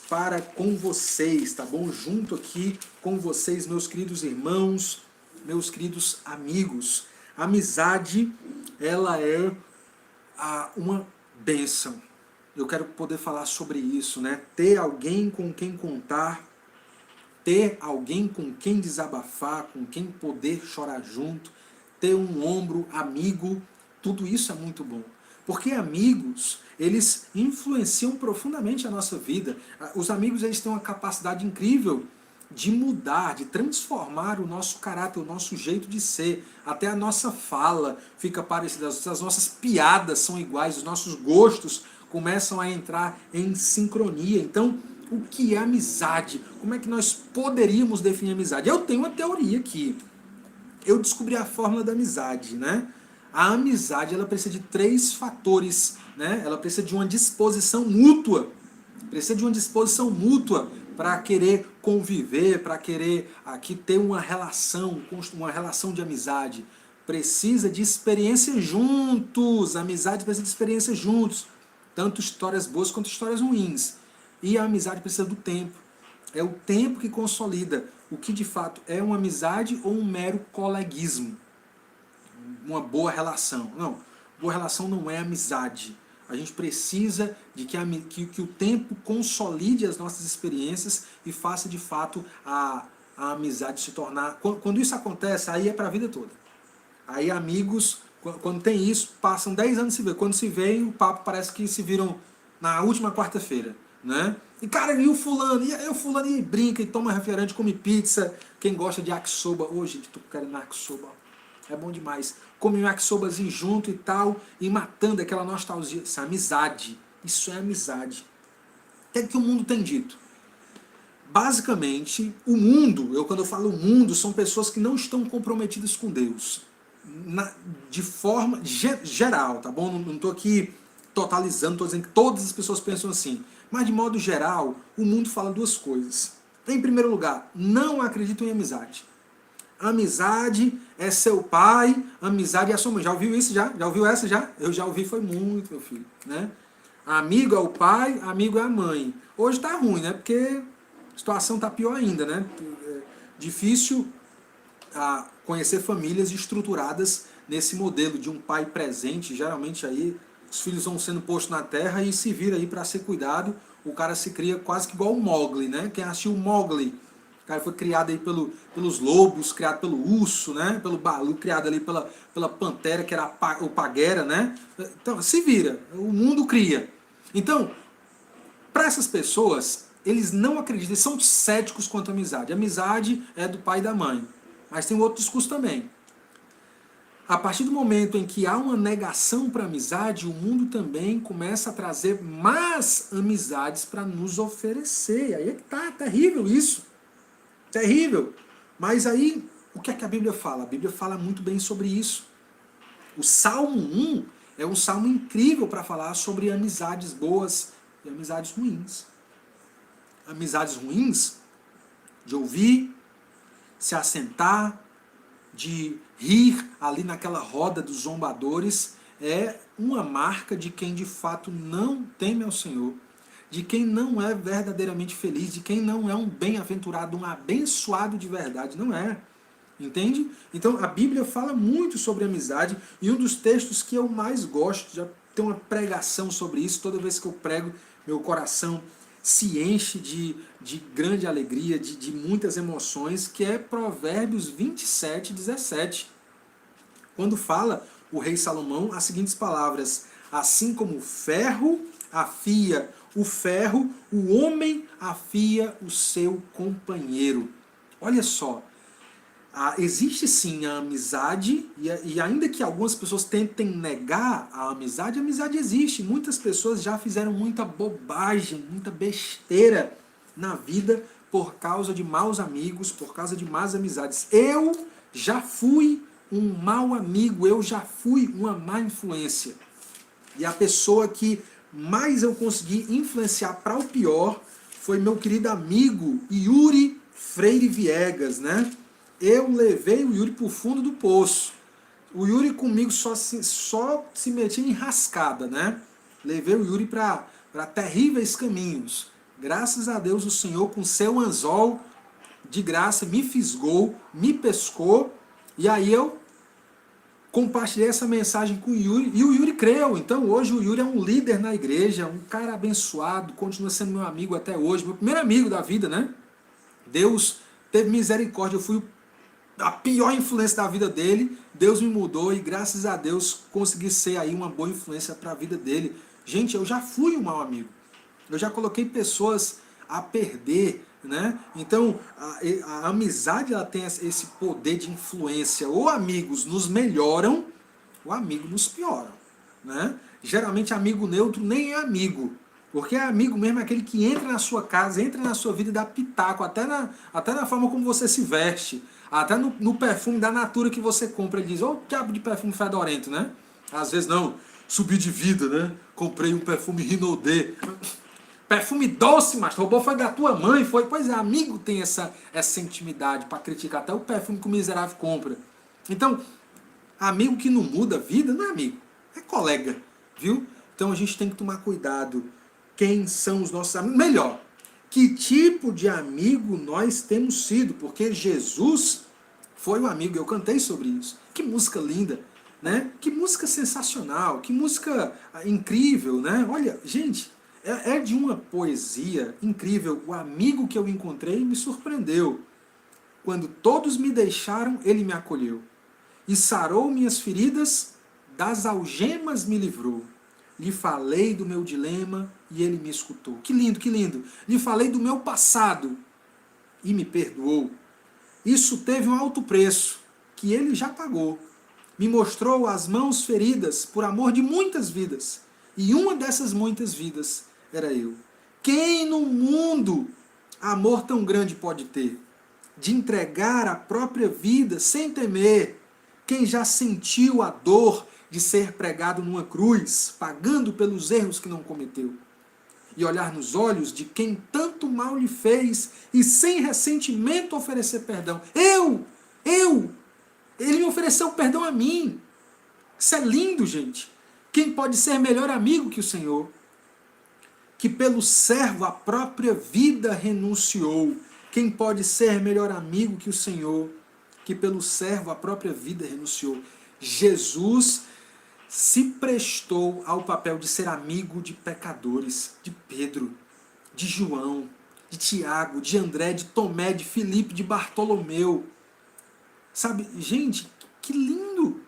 para com vocês, tá bom? Junto aqui com vocês, meus queridos irmãos, meus queridos amigos. A amizade, ela é uma bênção. Eu quero poder falar sobre isso, né? Ter alguém com quem contar, ter alguém com quem desabafar, com quem poder chorar junto, ter um ombro amigo, tudo isso é muito bom. Porque amigos, eles influenciam profundamente a nossa vida. Os amigos, eles têm uma capacidade incrível de mudar, de transformar o nosso caráter, o nosso jeito de ser. Até a nossa fala fica parecida, as nossas piadas são iguais, os nossos gostos começam a entrar em sincronia. Então, o que é amizade? Como é que nós poderíamos definir amizade? Eu tenho uma teoria aqui. Eu descobri a fórmula da amizade, né? A amizade, ela precisa de 3 fatores, né? Ela precisa de uma disposição mútua. Precisa de uma disposição mútua para querer conviver, para querer aqui ter uma relação de amizade. Precisa de experiência juntos. A amizade precisa de experiência juntos. Tanto histórias boas quanto histórias ruins. E a amizade precisa do tempo. É o tempo que consolida o que de fato é uma amizade ou um mero coleguismo. Uma boa relação. Não, boa relação não é amizade. A gente precisa de que o tempo consolide as nossas experiências e faça de fato a amizade se tornar... Quando isso acontece, aí é para a vida toda. Aí amigos, quando tem isso, passam 10 anos se ver. Quando se veem, o papo parece que se viram na última quarta-feira, né? E cara, e o fulano? E o fulano e brinca, e toma refrigerante, come pizza. Quem gosta de yakisoba, gente, tô querendo yakisoba. É bom demais. Come um yakisobazinho junto e tal, e matando aquela nostalgia. Isso é amizade. Isso é amizade. O que o mundo tem dito? Basicamente, o mundo, quando eu falo mundo, são pessoas que não estão comprometidas com Deus. De forma geral, tá bom? Não estou aqui totalizando, estou dizendo que todas as pessoas pensam assim. Mas, de modo geral, o mundo fala 2 coisas. Em primeiro lugar, não acreditam em amizade. Amizade é seu pai, amizade é sua mãe. Já ouviu isso já? Já ouviu essa já? Eu já ouvi, foi muito, meu filho, né? Amigo é o pai, amigo é a mãe. Hoje tá ruim, né? Porque a situação tá pior ainda, né? É difícil conhecer famílias estruturadas nesse modelo de um pai presente. Geralmente aí os filhos vão sendo postos na terra e se vira aí para ser cuidado. O cara se cria quase que igual o Mowgli, né? Quem assistiu o Mowgli? O cara foi criado aí pelos lobos, criado pelo urso, né? Pelo Balu, criado ali pela pantera, que era o Paguera, né? Então, se vira. O mundo cria. Então, para essas pessoas, eles não acreditam, eles são céticos quanto à amizade. A amizade é do pai e da mãe. Mas tem um outro discurso também. A partir do momento em que há uma negação para a amizade, o mundo também começa a trazer más amizades para nos oferecer. Aí é que tá terrível isso. Terrível. Mas aí, o que é que a Bíblia fala? A Bíblia fala muito bem sobre isso. O Salmo 1 é um salmo incrível para falar sobre amizades boas e amizades ruins. Amizades ruins, de ouvir, se assentar, de rir ali naquela roda dos zombadores, é uma marca de quem de fato não teme ao Senhor, de quem não é verdadeiramente feliz, de quem não é um bem-aventurado, um abençoado de verdade, não é. Entende? Então a Bíblia fala muito sobre amizade, e um dos textos que eu mais gosto, já tem uma pregação sobre isso, toda vez que eu prego, meu coração se enche de grande alegria, de muitas emoções, que é Provérbios 27, 17. Quando fala o rei Salomão as seguintes palavras: assim como o ferro afia o ferro, o homem afia o seu companheiro. Olha só, existe sim a amizade, e ainda que algumas pessoas tentem negar a amizade existe. Muitas pessoas já fizeram muita bobagem, muita besteira na vida por causa de maus amigos, por causa de más amizades. Eu já fui um mau amigo, eu já fui uma má influência. E a pessoa que mais eu consegui influenciar para o pior foi meu querido amigo Yuri Freire Viegas, né? Eu levei o Yuri para o fundo do poço. O Yuri comigo só se metia em rascada, né? Levei o Yuri para terríveis caminhos. Graças a Deus o Senhor, com seu anzol de graça, me fisgou, me pescou, e aí eu compartilhei essa mensagem com o Yuri, e o Yuri creu. Então hoje o Yuri é um líder na igreja, um cara abençoado, continua sendo meu amigo até hoje, meu primeiro amigo da vida, né? Deus teve misericórdia, eu fui a pior influência da vida dele, Deus me mudou e graças a Deus consegui ser aí uma boa influência para a vida dele. Gente, eu já fui um mau amigo, eu já coloquei pessoas a perder, né? Então a amizade ela tem esse poder de influência. Ou amigos nos melhoram, ou amigos nos pioram, né? Geralmente amigo neutro nem é amigo, porque é amigo mesmo é aquele que entra na sua casa, entra na sua vida e dá pitaco, até na forma como você se veste, até no perfume da Natura que você compra. Ele diz, ô diabo de perfume fedorento, né? Às vezes não, subi de vida, né? Comprei um perfume Rinodê. Perfume doce, mas roubou foi da tua mãe, foi. Pois é, amigo tem essa intimidade para criticar até o perfume que o miserável compra. Então, amigo que não muda a vida não é amigo, é colega, viu? Então a gente tem que tomar cuidado. Quem são os nossos amigos? Melhor, que tipo de amigo nós temos sido? Porque Jesus foi um amigo, eu cantei sobre isso. Que música linda, né? Que música sensacional, que música incrível, né? Olha, gente, é de uma poesia incrível. O amigo que eu encontrei me surpreendeu. Quando todos me deixaram, ele me acolheu. E sarou minhas feridas, das algemas me livrou. Lhe falei do meu dilema e ele me escutou. Que lindo, que lindo. Lhe falei do meu passado e me perdoou. Isso teve um alto preço, que ele já pagou. Me mostrou as mãos feridas por amor de muitas vidas. E uma dessas muitas vidas era eu. Quem no mundo amor tão grande pode ter? De entregar a própria vida sem temer. Quem já sentiu a dor de ser pregado numa cruz, pagando pelos erros que não cometeu? E olhar nos olhos de quem tanto mal lhe fez e sem ressentimento oferecer perdão. Ele me ofereceu perdão a mim. Isso é lindo, gente. Quem pode ser melhor amigo que o Senhor? Que pelo servo a própria vida renunciou. Quem pode ser melhor amigo que o Senhor? Que pelo servo a própria vida renunciou. Jesus se prestou ao papel de ser amigo de pecadores, de Pedro, de João, de Tiago, de André, de Tomé, de Filipe, de Bartolomeu. Sabe, gente, que lindo!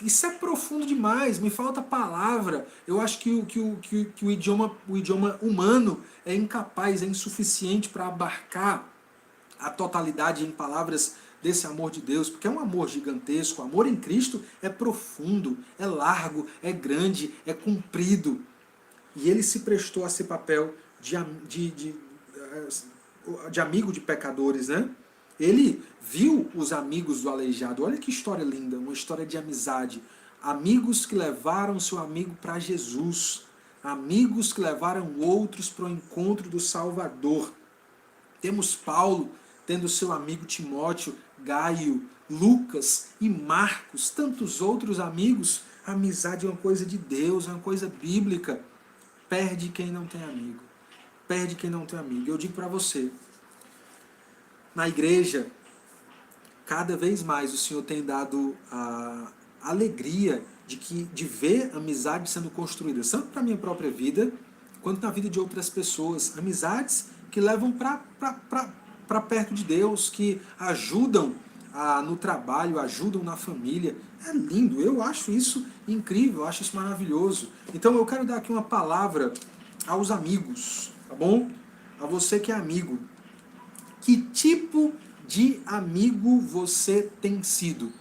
Isso é profundo demais, me falta palavra. Eu acho que o idioma humano é incapaz, é insuficiente para abarcar a totalidade em palavras desse amor de Deus, porque é um amor gigantesco. O amor em Cristo é profundo, é largo, é grande, é comprido. E ele se prestou a esse papel de amigo de pecadores, né? Ele viu os amigos do aleijado. Olha que história linda, uma história de amizade. Amigos que levaram seu amigo para Jesus. Amigos que levaram outros para o encontro do Salvador. Temos Paulo tendo seu amigo Timóteo, Gaio, Lucas e Marcos, tantos outros amigos. A amizade é uma coisa de Deus, é uma coisa bíblica. Perde quem não tem amigo. Perde quem não tem amigo. Eu digo para você, na igreja, cada vez mais o Senhor tem dado a alegria de ver amizades sendo construídas, tanto para a minha própria vida, quanto na vida de outras pessoas. Amizades que levam para perto de Deus, que ajudam no trabalho, ajudam na família. É lindo, eu acho isso incrível, eu acho isso maravilhoso. Então eu quero dar aqui uma palavra aos amigos, tá bom? A você que é amigo. Que tipo de amigo você tem sido?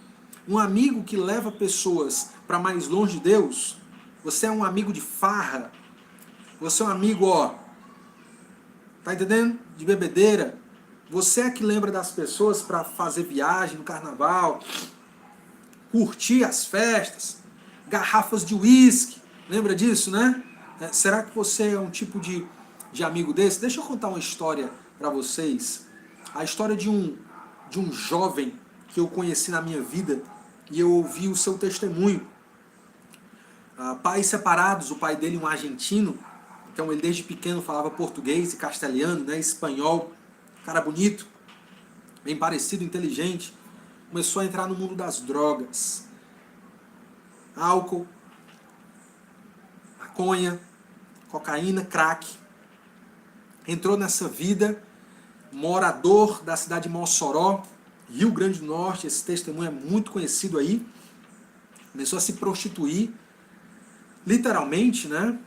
Um amigo que leva pessoas para mais longe de Deus? Você é um amigo de farra? Você é um amigo, tá entendendo? De bebedeira? Você é que lembra das pessoas para fazer viagem no carnaval, curtir as festas, garrafas de uísque, lembra disso, né? Será que você é um tipo de amigo desse? Deixa eu contar uma história para vocês. A história de um jovem que eu conheci na minha vida e eu ouvi o seu testemunho. Pais separados, o pai dele um argentino, Então ele desde pequeno falava português e castelhano, né, espanhol, cara bonito, bem parecido, inteligente. Começou a entrar no mundo das drogas, álcool, maconha, cocaína, crack. Entrou nessa vida, morador da cidade de Mossoró, Rio Grande do Norte, esse testemunho é muito conhecido aí. Começou a se prostituir, literalmente, né?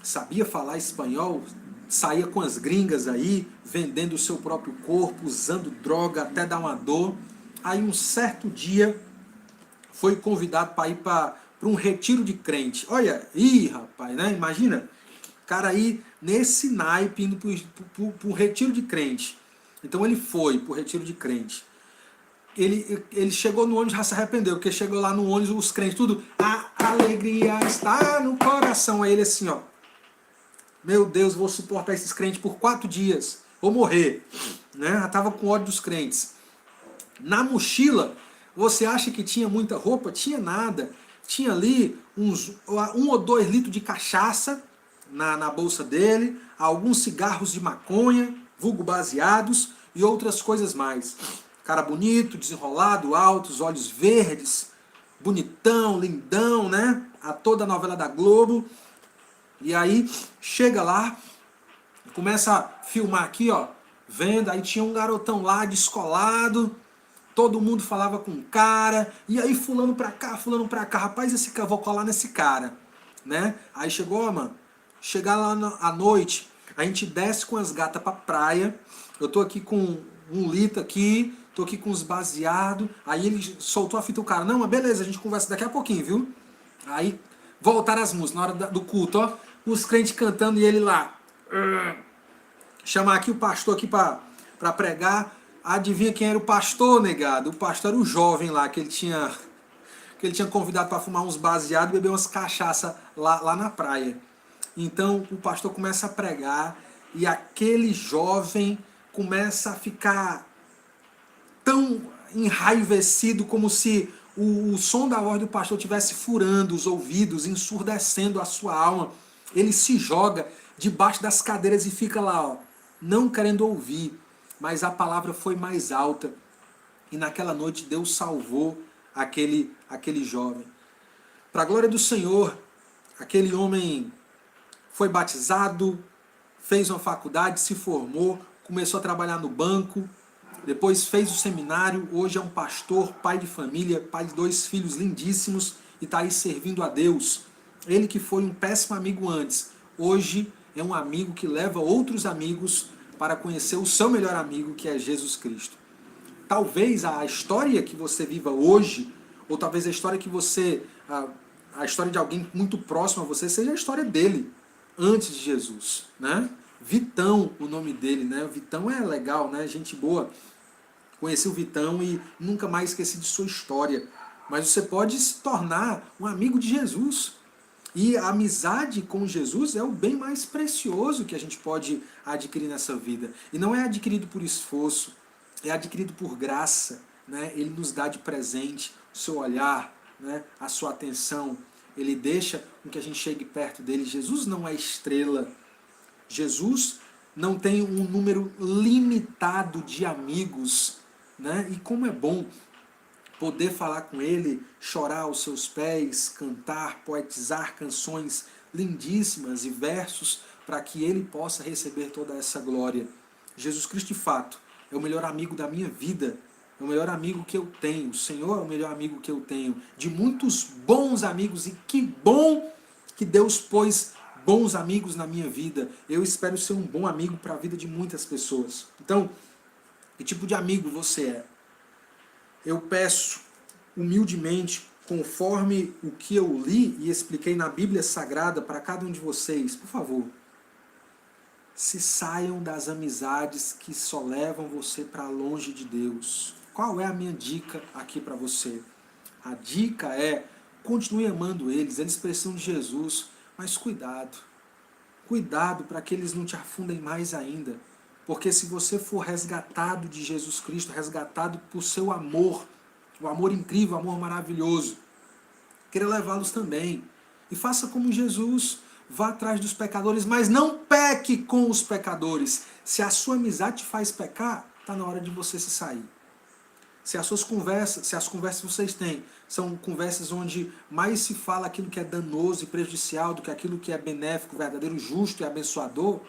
Sabia falar espanhol, saía com as gringas aí, vendendo o seu próprio corpo, usando droga até dar uma dor. Aí um certo dia foi convidado para ir para um retiro de crente. Olha, rapaz, né? Imagina, o cara aí nesse naipe indo para um retiro de crente. Então ele foi para o retiro de crente. Ele chegou no ônibus e já se arrependeu, porque chegou lá no ônibus, os crentes tudo, a alegria está no coração. Aí ele assim, ó, meu Deus, vou suportar esses crentes por 4 dias, vou morrer. Né? Já estava com ódio dos crentes. Na mochila, você acha que tinha muita roupa? Tinha nada. Tinha ali 1 ou 2 litros de cachaça na bolsa dele, alguns cigarros de maconha, vulgo baseados e outras coisas mais. Cara bonito, desenrolado, alto, os olhos verdes, bonitão, lindão, né? A toda a novela da Globo. E aí chega lá, começa a filmar aqui, ó, vendo, aí tinha um garotão lá descolado, todo mundo falava com o cara, e aí fulano pra cá, rapaz, esse cara, vou colar nesse cara, né? Aí chegou, mano, chegar lá à noite, a gente desce com as gatas pra praia, eu tô aqui com 1 litro aqui, tô aqui com os baseados, aí ele soltou a fita, o cara, não, mas beleza, a gente conversa daqui a pouquinho, viu? Aí voltaram as músicas, na hora do culto, ó, os crentes cantando e ele lá. Chamar aqui o pastor aqui para pregar. Adivinha quem era o pastor, negado? O pastor era o jovem lá, que ele tinha convidado para fumar uns baseados e beber umas cachaça lá na praia. Então o pastor começa a pregar e aquele jovem começa a ficar tão enraivecido como se o som da voz do pastor estivesse furando os ouvidos, ensurdecendo a sua alma. Ele se joga debaixo das cadeiras e fica lá, ó, não querendo ouvir. Mas a palavra foi mais alta. E naquela noite Deus salvou aquele jovem. Para a glória do Senhor, aquele homem foi batizado, fez uma faculdade, se formou, começou a trabalhar no banco, depois fez o seminário, hoje é um pastor, pai de família, pai de 2 filhos lindíssimos e está aí servindo a Deus. Ele que foi um péssimo amigo antes, hoje é um amigo que leva outros amigos para conhecer o seu melhor amigo, que é Jesus Cristo. Talvez a história que você viva hoje, ou talvez a história que você, a história de alguém muito próximo a você, seja a história dele, antes de Jesus, né? Vitão, o nome dele, né? O Vitão é legal, né? Gente boa. Conheci o Vitão e nunca mais esqueci de sua história. Mas você pode se tornar um amigo de Jesus. E a amizade com Jesus é o bem mais precioso que a gente pode adquirir nessa vida. E não é adquirido por esforço, é adquirido por graça, né? Ele nos dá de presente o seu olhar, né? A sua atenção. Ele deixa com que a gente chegue perto dele. Jesus não é estrela. Jesus não tem um número limitado de amigos, né? E como é bom poder falar com ele, chorar aos seus pés, cantar, poetizar canções lindíssimas e versos para que ele possa receber toda essa glória. Jesus Cristo, de fato, é o melhor amigo da minha vida, é o melhor amigo que eu tenho. O Senhor é o melhor amigo que eu tenho, de muitos bons amigos, e que bom que Deus pôs bons amigos na minha vida. Eu espero ser um bom amigo para a vida de muitas pessoas. Então, que tipo de amigo você é? Eu peço humildemente, conforme o que eu li e expliquei na Bíblia Sagrada para cada um de vocês, por favor, se saiam das amizades que só levam você para longe de Deus. Qual é a minha dica aqui para você? A dica é, continue amando eles precisam de Jesus, mas cuidado. Cuidado para que eles não te afundem mais ainda. Porque se você for resgatado de Jesus Cristo, resgatado por seu amor, o amor incrível, o amor maravilhoso, queira levá-los também. E faça como Jesus. vá atrás dos pecadores, mas não peque com os pecadores. Se a sua amizade te faz pecar, está na hora de você se sair. Se as conversas que vocês têm são conversas onde mais se fala aquilo que é danoso e prejudicial do que aquilo que é benéfico, verdadeiro, justo e abençoador,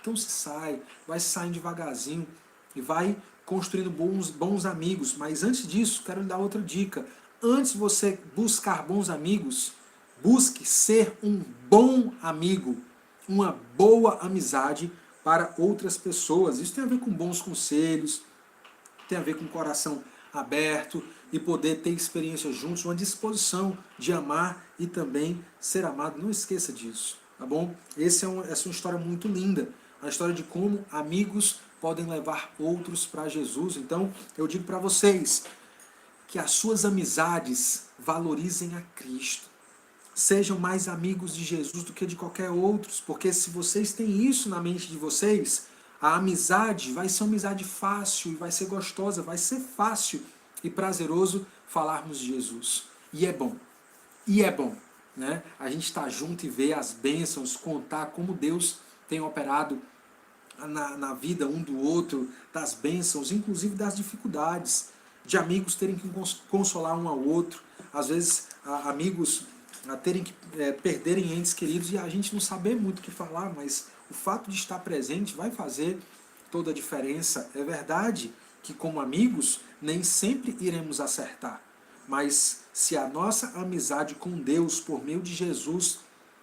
então se sai, vai saindo devagarzinho e vai construindo bons amigos. Mas antes disso, quero lhe dar outra dica. Antes de você buscar bons amigos, busque ser um bom amigo, uma boa amizade para outras pessoas. Isso tem a ver com bons conselhos, tem a ver com o coração aberto e poder ter experiências juntos, uma disposição de amar e também ser amado. Não esqueça disso, tá bom? Essa é uma história muito linda, a história de como amigos podem levar outros para Jesus. Então, eu digo para vocês que as suas amizades valorizem a Cristo. Sejam mais amigos de Jesus do que de qualquer outro, porque se vocês têm isso na mente de vocês, a amizade vai ser uma amizade fácil e vai ser gostosa, vai ser fácil e prazeroso falarmos de Jesus. E é bom. E é bom, né? A gente estar junto e ver as bênçãos, contar como Deus tem operado na vida um do outro, das bênçãos, inclusive das dificuldades, de amigos terem que consolar um ao outro, às vezes amigos terem que perderem entes queridos e a gente não saber muito o que falar, mas o fato de estar presente vai fazer toda a diferença. É verdade que como amigos nem sempre iremos acertar, mas se a nossa amizade com Deus por meio de Jesus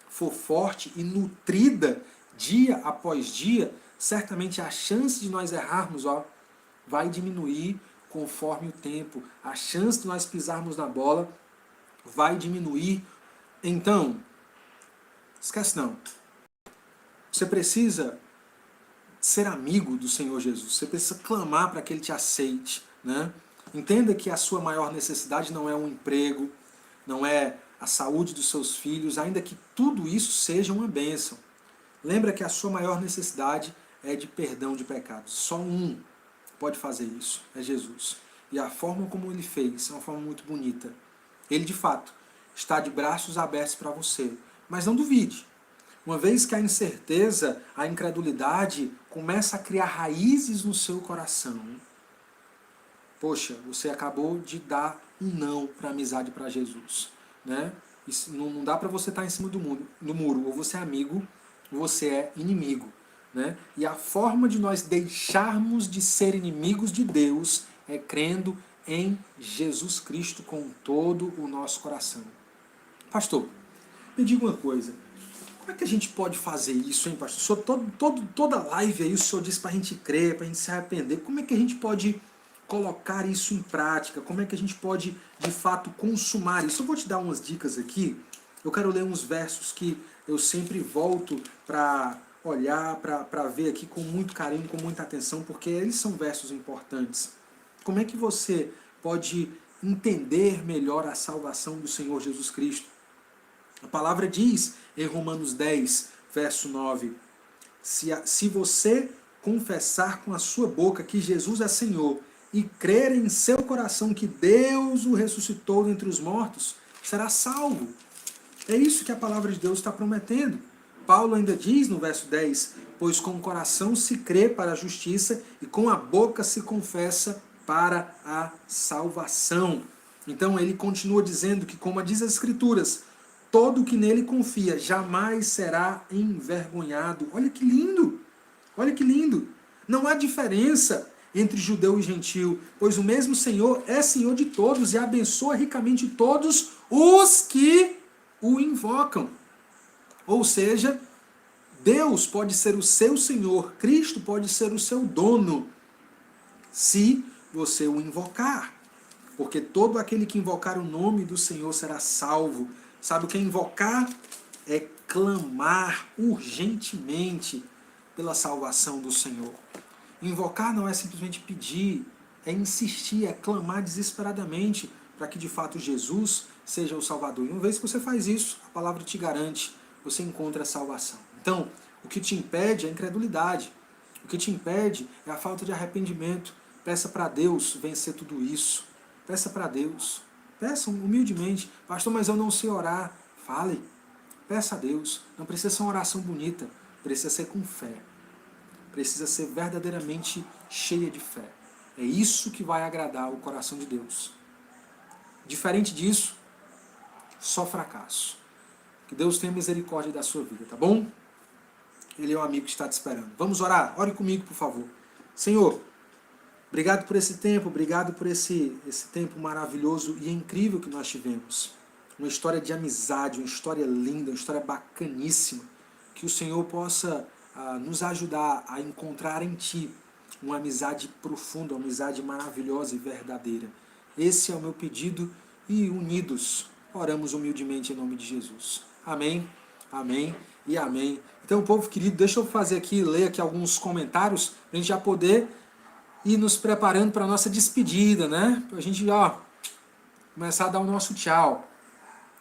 for forte e nutrida dia após dia, certamente a chance de nós errarmos vai diminuir conforme o tempo. A chance de nós pisarmos na bola vai diminuir. Então, esquece não. Você precisa ser amigo do Senhor Jesus. Você precisa clamar para que Ele te aceite, né? Entenda que a sua maior necessidade não é um emprego, não é a saúde dos seus filhos, ainda que tudo isso seja uma bênção. Lembra que a sua maior necessidade é de perdão de pecados. Só um pode fazer isso, é Jesus. E a forma como Ele fez é uma forma muito bonita. Ele, de fato, está de braços abertos para você. Mas não duvide. Uma vez que a incerteza, a incredulidade começa a criar raízes no seu coração, poxa, você acabou de dar um não para a amizade para Jesus, né? Isso, não dá para você estar em cima do muro. Ou você é amigo, ou você é inimigo, né? E a forma de nós deixarmos de ser inimigos de Deus é crendo em Jesus Cristo com todo o nosso coração. Pastor, me diga uma coisa. Como é que a gente pode fazer isso, hein, pastor? Toda live aí o senhor diz para a gente crer, para a gente se arrepender. Como é que a gente pode colocar isso em prática? Como é que a gente pode, de fato, consumar isso? Eu vou te dar umas dicas aqui. Eu quero ler uns versos que eu sempre volto para olhar, para ver aqui com muito carinho, com muita atenção, porque eles são versos importantes. Como é que você pode entender melhor a salvação do Senhor Jesus Cristo? A palavra diz em Romanos 10, verso 9, se você confessar com a sua boca que Jesus é Senhor e crer em seu coração que Deus o ressuscitou dentre os mortos, será salvo. É isso que a palavra de Deus está prometendo. Paulo ainda diz no verso 10, pois com o coração se crê para a justiça e com a boca se confessa para a salvação. Então ele continua dizendo que, como diz as Escrituras, todo que nele confia jamais será envergonhado. Olha que lindo! Olha que lindo! Não há diferença entre judeu e gentil, pois o mesmo Senhor é Senhor de todos e abençoa ricamente todos os que o invocam. Ou seja, Deus pode ser o seu Senhor, Cristo pode ser o seu dono, se você o invocar. Porque todo aquele que invocar o nome do Senhor será salvo. Sabe o que é invocar? É clamar urgentemente pela salvação do Senhor. Invocar não é simplesmente pedir, é insistir, é clamar desesperadamente para que de fato Jesus seja o Salvador. E uma vez que você faz isso, a palavra te garante, você encontra a salvação. Então, o que te impede é a incredulidade. O que te impede é a falta de arrependimento. Peça para Deus vencer tudo isso. Peça para Deus. Peça humildemente. Pastor, mas eu não sei orar. Fale. Peça a Deus. Não precisa ser uma oração bonita, precisa ser com fé. Precisa ser verdadeiramente cheia de fé. É isso que vai agradar o coração de Deus. Diferente disso, só fracasso. Que Deus tenha misericórdia da sua vida, tá bom? Ele é o amigo que está te esperando. Vamos orar? Ore comigo, por favor. Senhor, obrigado por esse tempo, obrigado por esse tempo maravilhoso e incrível que nós tivemos. Uma história de amizade, uma história linda, uma história bacaníssima. Que o Senhor possa nos ajudar a encontrar em Ti uma amizade profunda, uma amizade maravilhosa e verdadeira. Esse é o meu pedido e unidos oramos humildemente em nome de Jesus. Amém, amém e amém. Então, povo querido, deixa eu ler aqui alguns comentários para a gente já poder ir nos preparando para a nossa despedida, né? Para a gente começar a dar o nosso tchau.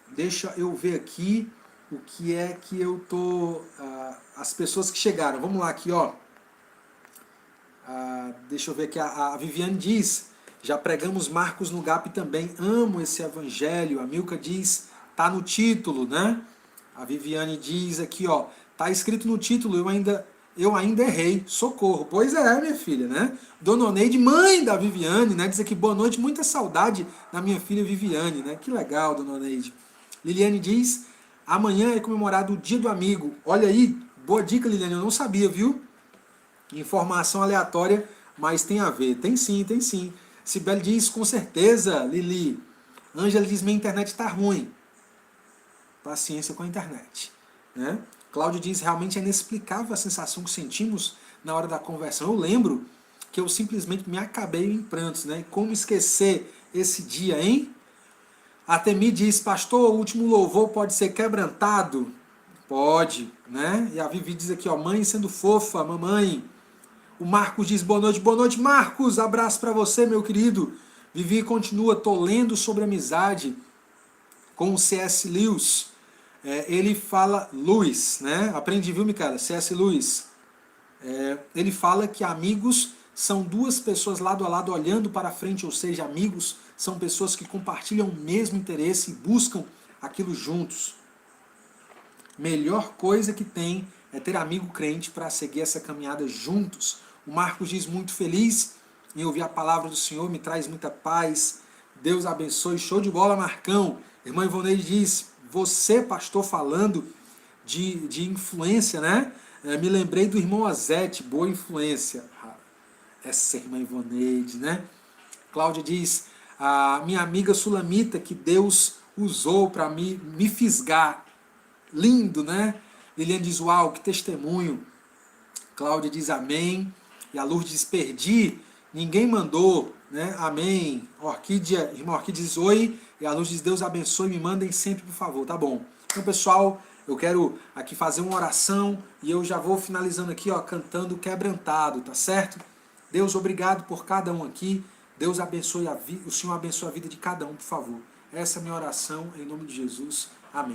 Deixa eu ver aqui o que é que eu tô... as pessoas que chegaram. Vamos lá aqui, ó. Deixa eu ver aqui. A Viviane diz, já pregamos Marcos no GAP também. Amo esse evangelho. A Milka diz, tá no título, né? A Viviane diz aqui, ó. Tá escrito no título, eu ainda errei. Socorro. Pois é, minha filha, né? Dona Oneide, mãe da Viviane, né? Diz aqui, boa noite, muita saudade da minha filha Viviane, né? Que legal, Dona Oneide. Liliane diz, amanhã é comemorado o Dia do Amigo. Olha aí, boa dica, Liliane, eu não sabia, viu? Informação aleatória, mas tem a ver. Tem sim, tem sim. Cibele diz, com certeza, Lili. Ângela diz, minha internet está ruim. Paciência com a internet, né? Cláudio diz, realmente é inexplicável a sensação que sentimos na hora da conversão. Eu lembro que eu simplesmente me acabei em prantos, né? Como esquecer esse dia, hein? A Temi diz, pastor, o último louvor pode ser quebrantado? Pode, né? E a Vivi diz aqui, ó, mãe sendo fofa, mamãe. O Marcos diz, boa noite, Marcos, abraço para você, meu querido. Vivi continua, tô lendo sobre amizade com o C.S. Lewis. Ele fala, Lewis, né? Aprendi, viu, Micaela? C.S. Lewis. Ele fala que amigos são duas pessoas lado a lado olhando para frente, ou seja, amigos são pessoas que compartilham o mesmo interesse e buscam aquilo juntos. Melhor coisa que tem é ter amigo crente para seguir essa caminhada juntos. O Marcos diz, muito feliz em ouvir a palavra do Senhor, me traz muita paz. Deus abençoe, show de bola, Marcão. Irmã Ivoneide diz, você, pastor, falando de influência, né? Me lembrei do irmão Azete, boa influência. Essa irmã Ivoneide, né? Cláudia diz, a minha amiga Sulamita, que Deus usou para me fisgar. Lindo, né? Liliane diz, uau, que testemunho. Cláudia diz, amém. E a Lourdes diz, perdi, ninguém mandou, né? Amém. Irmã Orquídea diz, oi. E a Lourdes diz, Deus abençoe, me mandem sempre, por favor, tá bom. Então, pessoal, eu quero aqui fazer uma oração e eu já vou finalizando aqui, ó, cantando quebrantado, tá certo? Deus, obrigado por cada um aqui. Deus abençoe o Senhor abençoe a vida de cada um, por favor. Essa é a minha oração, em nome de Jesus. Amém.